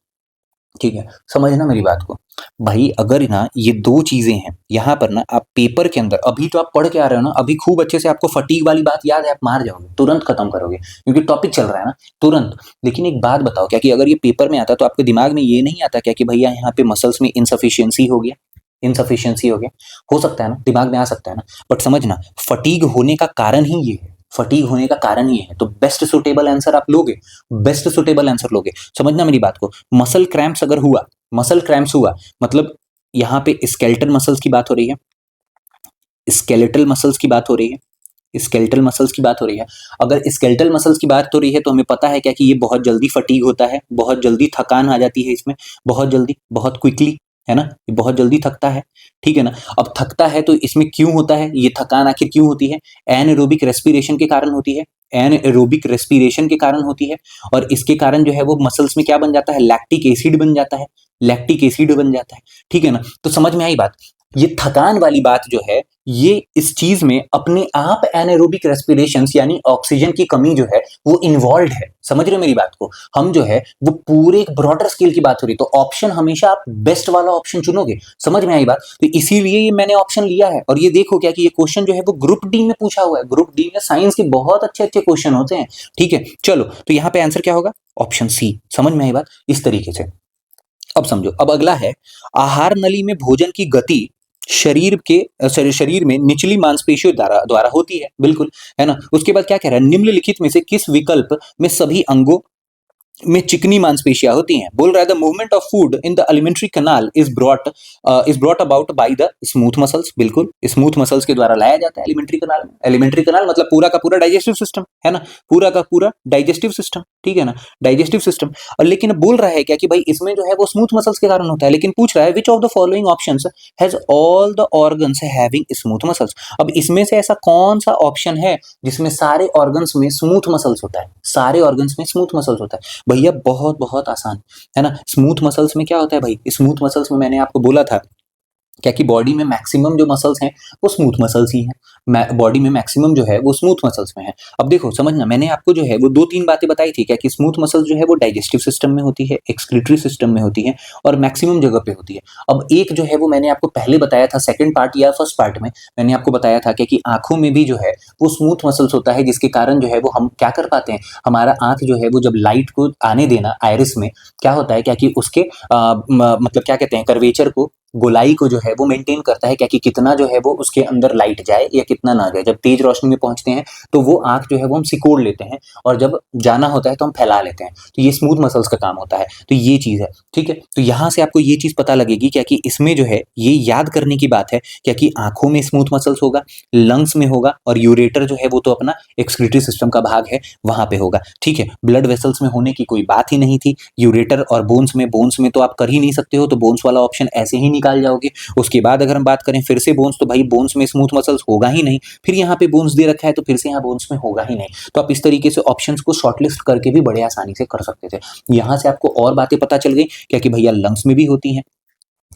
ठीक है, समझना मेरी बात को भाई। अगर ना ये 2 चीजें हैं यहाँ पर ना, आप पेपर के अंदर अभी तो आप पढ़ के आ रहे हो ना, अभी खूब अच्छे से आपको फटीग वाली बात याद है, आप मार जाओगे, तुरंत खत्म करोगे क्योंकि टॉपिक चल रहा है ना, तुरंत। लेकिन एक बात बताओ, क्या कि अगर ये पेपर में आता तो आपके दिमाग में ये नहीं आता क्या कि भैया यहाँ पे मसल्स में इनसफिशियंसी हो गया, हो सकता है ना, दिमाग में आ सकता है ना, बट समझना फटीग होने का कारण ही ये है। फटीग होने का कारण ये है। तो बेस्ट सुटेबल आंसर आप लोगे, बेस्ट सुटेबल आंसर लोगे। समझना मेरी बात को, मसल क्रैम्प्स अगर हुआ, मसल क्रैम्प्स हुआ मतलब यहाँ पे स्केलेटल मसल्स की बात हो रही है, स्केलेटल मसल्स की बात हो रही है, स्केलेटल मसल्स की बात हो रही है। अगर स्केलेटल मसल्स की बात हो रही है तो हमें पता है क्या कि ये बहुत जल्दी फटीग होता है, बहुत जल्दी थकान आ जाती है इसमें, बहुत जल्दी, बहुत क्विकली, है ना, ये बहुत जल्दी थकता है, ठीक है ना। अब थकता है तो इसमें क्यों होता है ये थकान, आखिर क्यों होती है? एनएरोबिक रेस्पिरेशन के कारण होती है, एनएरोबिक रेस्पिरेशन के कारण होती है। और इसके कारण जो है वो मसल्स में क्या बन जाता है, लैक्टिक एसिड बन जाता है, लैक्टिक एसिड बन जाता है, ठीक है ना। तो समझ में आई बात। ये थकान वाली बात जो है ये इस चीज में अपने आप एनाएरोबिक रेस्पिरेशन यानी ऑक्सीजन की कमी जो है वो इन्वॉल्व है। समझ रहे हो मेरी बात को, हम जो है वो पूरे एक ब्रॉडर स्केल की बात हो रही, तो ऑप्शन हमेशा आप बेस्ट वाला ऑप्शन चुनोगे। समझ में आई बात। तो इसीलिए ये मैंने ऑप्शन लिया है। और ये देखो क्या कि ये क्वेश्चन जो है वो ग्रुप डी में पूछा हुआ है, ग्रुप डी में साइंस के बहुत अच्छे अच्छे क्वेश्चन होते हैं, ठीक है। चलो तो यहाँ पे आंसर क्या होगा, ऑप्शन सी। समझ में आई बात इस तरीके से। अब समझो, अब अगला है आहार नली में भोजन की गति शरीर में निचली मांसपेशियों द्वारा द्वारा होती है, बिल्कुल, है ना। उसके बाद क्या कह रहा है, निम्नलिखित में से किस विकल्प में सभी अंगों में चिकनी मांसपेशियां होती हैं? बोल रहा है the movement of food in the elementary kanal is brought about by the smooth muscles. बिल्कुल, स्मूथ मसल्स के द्वारा लाया जाता है एलिमेंट्री कनाल में। एलिमेंट्री कनाल मतलब पूरा का पूरा डाइजेस्टिव सिस्टम, है ना, पूरा का पूरा डाइजेस्टिव सिस्टम, ठीक है ना, डाइजेस्टिव सिस्टम। और लेकिन बोल रहा है क्या कि भाई इसमें जो है वो स्मूथ मसल्स के कारण होता है, लेकिन पूछ रहा है which of the following options has all the organs having smooth muscles. अब इसमें से ऐसा कौन सा ऑप्शन है जिसमें सारे ऑर्गन्स में स्मूथ मसल्स होता है, सारे ऑर्गन्स में स्मूथ मसल्स होता है? भैया बहुत बहुत आसान, है ना। स्मूथ मसल्स में क्या होता है भाई, स्मूथ मसल्स में मैंने आपको बोला था क्या कि बॉडी में मैक्सिमम जो मसल्स हैं वो स्मूथ मसल्स ही हैं, बॉडी में मैक्सिमम जो है वो स्मूथ मसल्स में है। अब देखो समझना, मैंने आपको जो है वो दो तीन बातें बताई थी क्या कि स्मूथ मसल्स जो है वो डाइजेस्टिव सिस्टम में होती है, एक्सक्रीटरी सिस्टम में होती है और मैक्सिमम जगह पे होती है। अब एक जो है वो मैंने आपको पहले बताया था सेकंड पार्ट या फर्स्ट पार्ट में, मैंने आपको बताया था क्या कि आंखों में भी जो है वो स्मूथ मसल्स होता है, जिसके कारण जो है वो हम क्या कर पाते हैं, हमारा आंख जो है वो जब लाइट को आने देना आयरिस में क्या होता है क्या कि उसके मतलब क्या कहते हैं कर्वेचर को, गोलाई को जो है वो मेंटेन करता है क्या कि कितना जो है वो उसके अंदर लाइट जाए या कितना ना जाए। जब तेज रोशनी में पहुंचते हैं तो वो आंख जो है वो हम सिकोड़ लेते हैं और जब जाना होता है तो हम फैला लेते हैं। तो ये स्मूथ मसल्स का काम होता है। तो ये चीज है, ठीक है। तो यहां से आपको ये चीज पता लगेगी क्या कि इसमें जो है ये याद करने की बात है क्या कि आंखों में स्मूथ मसल्स होगा, लंग्स में होगा और यूरेटर जो है वो तो अपना एक्सक्रीटरी सिस्टम का भाग है वहां पे होगा, ठीक है। ब्लड वेसल्स में होने की कोई बात ही नहीं थी। यूरेटर और बोन्स में तो आप कर ही नहीं सकते हो, तो बोन्स वाला ऑप्शन ऐसे ही निकाल जाओगे। उसके बाद अगर हम बात करें फिर से बोन्स, तो भाई बोन्स में स्मूथ मसल्स होगा ही नहीं, फिर यहाँ पे बोन्स दे रखा है तो फिर से यहाँ बोन्स में होगा ही नहीं। तो आप इस तरीके से ऑप्शंस को शॉर्टलिस्ट करके भी बड़े आसानी से कर सकते थे। यहाँ से आपको और बातें पता चल गई क्या कि भैया लंग्स में भी होती हैं,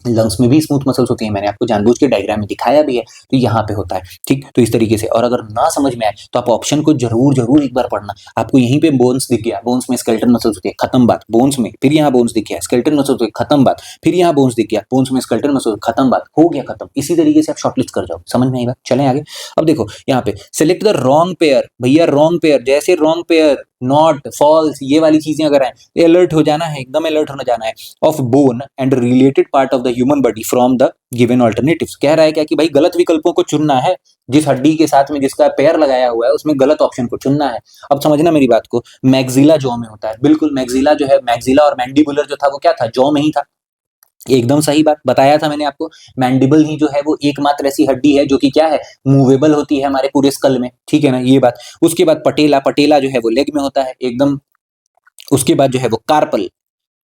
लंग्स में भी स्मूथ मसल्स होती हैं, मैंने आपको जानबूझ के डायग्राम में दिखाया भी है, तो यहाँ पे होता है, ठीक। तो इस तरीके से, और अगर ना समझ में आए तो आप ऑप्शन को जरूर जरूर एक बार पढ़ना। आपको यहीं पे बोन्स दिख गया, बोन्स में स्केलेटल मसल्स होती है, खत्म बात। बोन्स में फिर यहाँ बोन्स दिख गया, स्केलेटल मसल्स होती है, खत्म बात। फिर यहाँ बोन्स दिख गया, बोन्स में स्केलेटल मसल्स, खत्म बात, हो गया खत्म। इसी तरीके से आप शॉर्टलिस्ट कर जाओ। समझ में आई बात, चलें आगे। अब देखो यहाँ पे सिलेक्ट द रॉन्ग पेयर, भैया रॉन्ग पेयर, जैसे रॉन्ग पेयर, नॉट, फॉल्स, ये वाली चीजें अगर आए अलर्ट हो जाना है, एकदम अलर्ट होना जाना है। Of bone and related part of the human body from the given alternatives. कह रहा है क्या कि भाई गलत विकल्पों को चुनना है, जिस हड्डी के साथ में जिसका पैर लगाया हुआ है उसमें गलत ऑप्शन को चुनना है। अब समझना मेरी बात को, मैग्जिला जॉ में होता है, बिल्कुल मैग्जिला जो है, मैग्जिला और मैंडिबुलर जो था वो क्या था, जॉ में ही था। एकदम सही बात बताया था मैंने आपको। मैंडिबल ही जो है वो एकमात्र ऐसी हड्डी है जो कि क्या है, मूवेबल होती है हमारे पूरे स्कल में, ठीक है ना, ये बात। उसके बाद पटेला, पटेला जो है वो लेग में होता है एकदम। उसके बाद जो है वो कार्पल,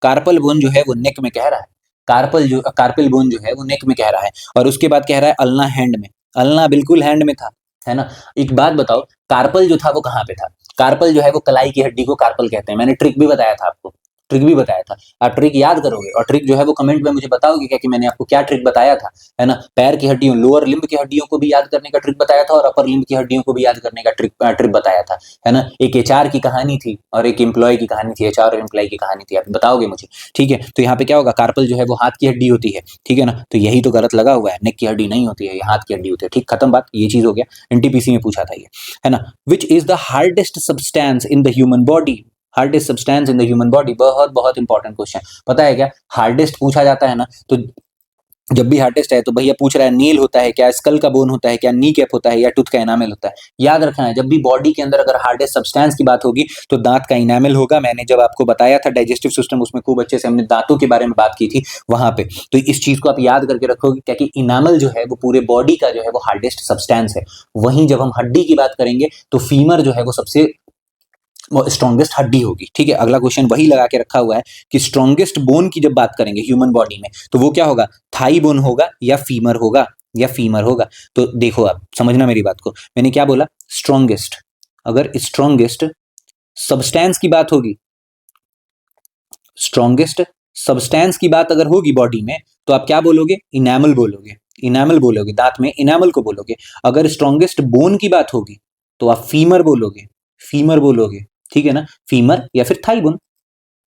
कार्पल बोन जो है वो नेक में कह रहा है, कार्पल बोन जो है वो नेक में कह रहा है। और उसके बाद कह रहा है अल्ना हैंड में, अल्ना बिल्कुल हैंड में था, है ना। एक बात बताओ, कार्पल जो था वो कहाँ पे था? कार्पल जो है वो कलाई की हड्डी को कार्पल कहते हैं। मैंने ट्रिक भी बताया था आपको, ट्रिक भी बताया था। आप ट्रिक याद करोगे और ट्रिक जो है वो कमेंट में मुझे बताओगे क्या कि मैंने आपको क्या ट्रिक बताया था, है ना। पैर की हड्डियों, लोअर लिम्ब की हड्डियों को भी याद करने का ट्रिक बताया था और अपर लिम्ब की हड्डियों को भी याद करने का ट्रिक बताया था, है ना। एक एचआर की कहानी थी और एक एम्प्लॉय की कहानी थी, एचआर और एम्प्लॉय की कहानी थी, आप बताओगे मुझे, ठीक है। तो यहाँ पे क्या होगा, कार्पल जो है वो हाथ की हड्डी होती है, ठीक है ना। तो यही तो गलत लगा हुआ है, नेक की हड्डी नहीं होती है, ये हाथ की हड्डी होती है, ठीक, खत्म बात, ये चीज हो गया। एनटीपीसी में पूछा था ये, है ना। Which is the hardest substance in the human body, hardest substance in the human body, बहुत बहुत इंपॉर्टेंट क्वेश्चन। पता है क्या, हार्डेस्ट पूछा जाता है ना तो जब भी हार्ड टेस्ट है तो भैया पूछ रहा है नील होता है क्या, स्कल का बोन होता है क्या, नी कैप होता है या टूथ का इनामल होता है। याद रखना है जब भी बॉडी के अंदर अगर हार्डेस्ट सब्सटेंस की बात होगी तो दांत का इनामल होगा। मैंने जब आपको बताया था डाइजेस्टिव सिस्टम, उसमें खूब अच्छे से हमने दांतों के बारे में बात की थी वहां पे। तो इस चीज को आप याद करके रखोगे क्या कि इनामल जो है वो पूरे बॉडी का जो है वो हार्डेस्ट सब्सटेंस है। वहीं जब हम हड्डी की बात करेंगे तो फीमर जो है वो सबसे स्ट्रॉन्गेस्ट हड्डी होगी। ठीक है, अगला क्वेश्चन वही लगा के रखा हुआ है कि स्ट्रॉन्गेस्ट बोन की जब बात करेंगे ह्यूमन बॉडी में तो वो क्या होगा, थाई बोन होगा या फीमर होगा, या फीमर होगा। तो देखो आप समझना मेरी बात को, मैंने क्या बोला, स्ट्रॉन्गेस्ट। अगर स्ट्रॉन्गेस्ट सब्सटेंस की बात होगी, स्ट्रॉन्गेस्ट सब्सटेंस की बात अगर होगी बॉडी में तो आप क्या बोलोगे, इनामल बोलोगे। इनामल बोलोगे, दांत में इनामल को बोलोगे। अगर स्ट्रॉन्गेस्ट बोन की बात होगी तो आप फीमर बोलोगे, फीमर बोलोगे। ठीक है ना, फीमर या फिर थाई बोन।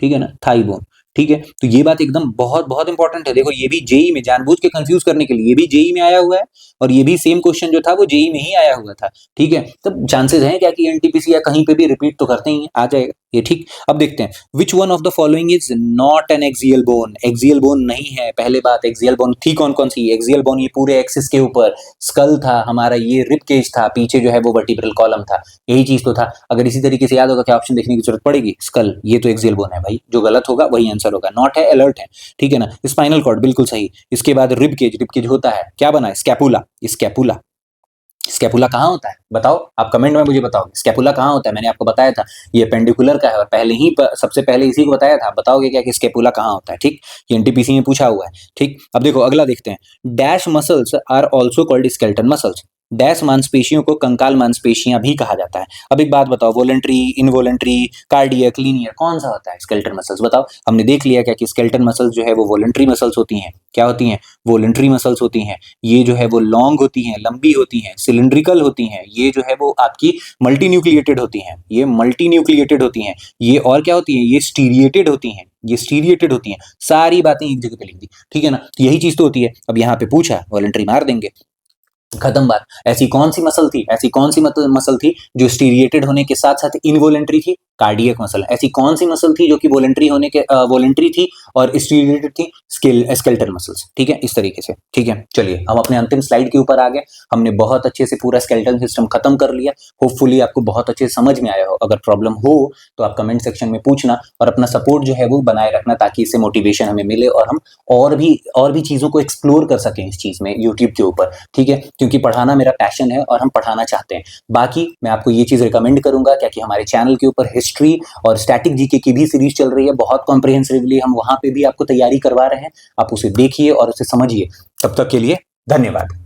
ठीक है ना, थाई बोन। ठीक है, तो ये बात एकदम बहुत बहुत इंपॉर्टेंट है। देखो ये भी जेई में जानबूझ के कंफ्यूज करने के लिए, ये भी जेई में आया हुआ है और ये भी सेम क्वेश्चन जो था वो जेई में ही आया हुआ था। ठीक है, तब चांसेस हैं क्या कि एनटीपीसी या कहीं पे भी रिपीट तो करते ही हैं, आ जाएगा ये। ठीक, अब देखते हैं which one of the following is not an axial bone. Axial bone नहीं है, पहले बात। एक्सियल बोन थी कौन कौन सी, एक्सियल बोन ये पूरे एक्सिस के ऊपर स्कल था हमारा, ये रिब केज था, पीछे जो है वो वर्टिब्रल कॉलम था, यही चीज तो था। अगर इसी तरीके से याद होगा क्या ऑप्शन देखने की जरूरत पड़ेगी, स्कल, ये तो एक्सियल बोन है भाई, जो गलत होगा वही आंसर होगा। नॉट है, अलर्ट है। ठीक है ना, स्पाइनल कॉर्ड बिल्कुल सही। इसके बाद रिब केज, रिब केज होता है, क्या बना है, स्कैपुला। स्कैपुला, स्कैपुला कहाँ होता है बताओ, आप कमेंट में मुझे बताओ स्कैपुला कहाँ होता है। मैंने आपको बताया था ये पेंडिकुलर का है और पहले ही सबसे पहले इसी को बताया था। बताओगे क्या कि स्कैपुला कहाँ होता है। ठीक, ये एनटीपीसी में पूछा हुआ है। ठीक, अब देखो अगला देखते हैं। Dash muscles are also called skeleton muscles. Dash मांसपेशियों को कंकाल मांसपेशियां भी कहा जाता है। अब एक बात बताओ, वॉलेंट्री, इनवॉलेंट्री, कार्डियक, लीनियर, कौन सा होता है स्केलेटन मसल्स बताओ। हमने देख लिया क्या कि स्केलेटन मसल्स जो है वो वॉलेंट्री मसल्स होती हैं। क्या होती हैं, वॉलेंट्री मसल्स होती हैं। ये जो है वो लॉन्ग होती हैं, लंबी होती हैं, सिलिंड्रिकल होती हैं। ये जो है वो आपकी मल्टी न्यूक्लिएटेड होती हैं, ये मल्टी न्यूक्लिएटेड होती हैं। ये और क्या होती हैं, ये स्टीरिएटेड होती हैं, ये स्टीरिएटेड होती हैं। सारी बातें एक जगह पे लिख दी। ठीक है ना, तो यही चीज तो होती है। अब यहाँ पे पूछा, वॉलेंट्री मार देंगे, खत्म बात। ऐसी कौन सी मसल थी, ऐसी कौन सी मसल थी जो स्टीरिएटेड होने के साथ साथ इनवॉलेंट्री थी, कार्डियक मसल। ऐसी कौन सी मसल थी जो कि वॉलेंट्री होने के वॉलेंट्री थी और स्टीरिएटेड थी, स्केलेटल मसल्स। ठीक है, इस तरीके से। ठीक है, चलिए हम अपने अंतिम स्लाइड के ऊपर आ गए। हमने बहुत अच्छे से पूरा स्केलेटल सिस्टम खत्म कर लिया। होपफुली आपको बहुत अच्छे से समझ में आया हो। अगर प्रॉब्लम हो तो आप कमेंट सेक्शन में पूछना और अपना सपोर्ट जो है वो बनाए रखना, ताकि इससे मोटिवेशन हमें मिले और हम और भी चीजों को एक्सप्लोर कर सकें इस चीज में, यूट्यूब के ऊपर। ठीक है, क्योंकि पढ़ाना मेरा पैशन है और हम पढ़ाना चाहते हैं। बाकी मैं आपको ये चीज रिकमेंड करूंगा क्या कि हमारे चैनल के ऊपर हिस्ट्री और स्टैटिक जीके की भी सीरीज चल रही है, बहुत कॉम्प्रिहेंसिवली हम वहां पे भी आपको तैयारी करवा रहे हैं। आप उसे देखिए और उसे समझिए। तब तक के लिए धन्यवाद।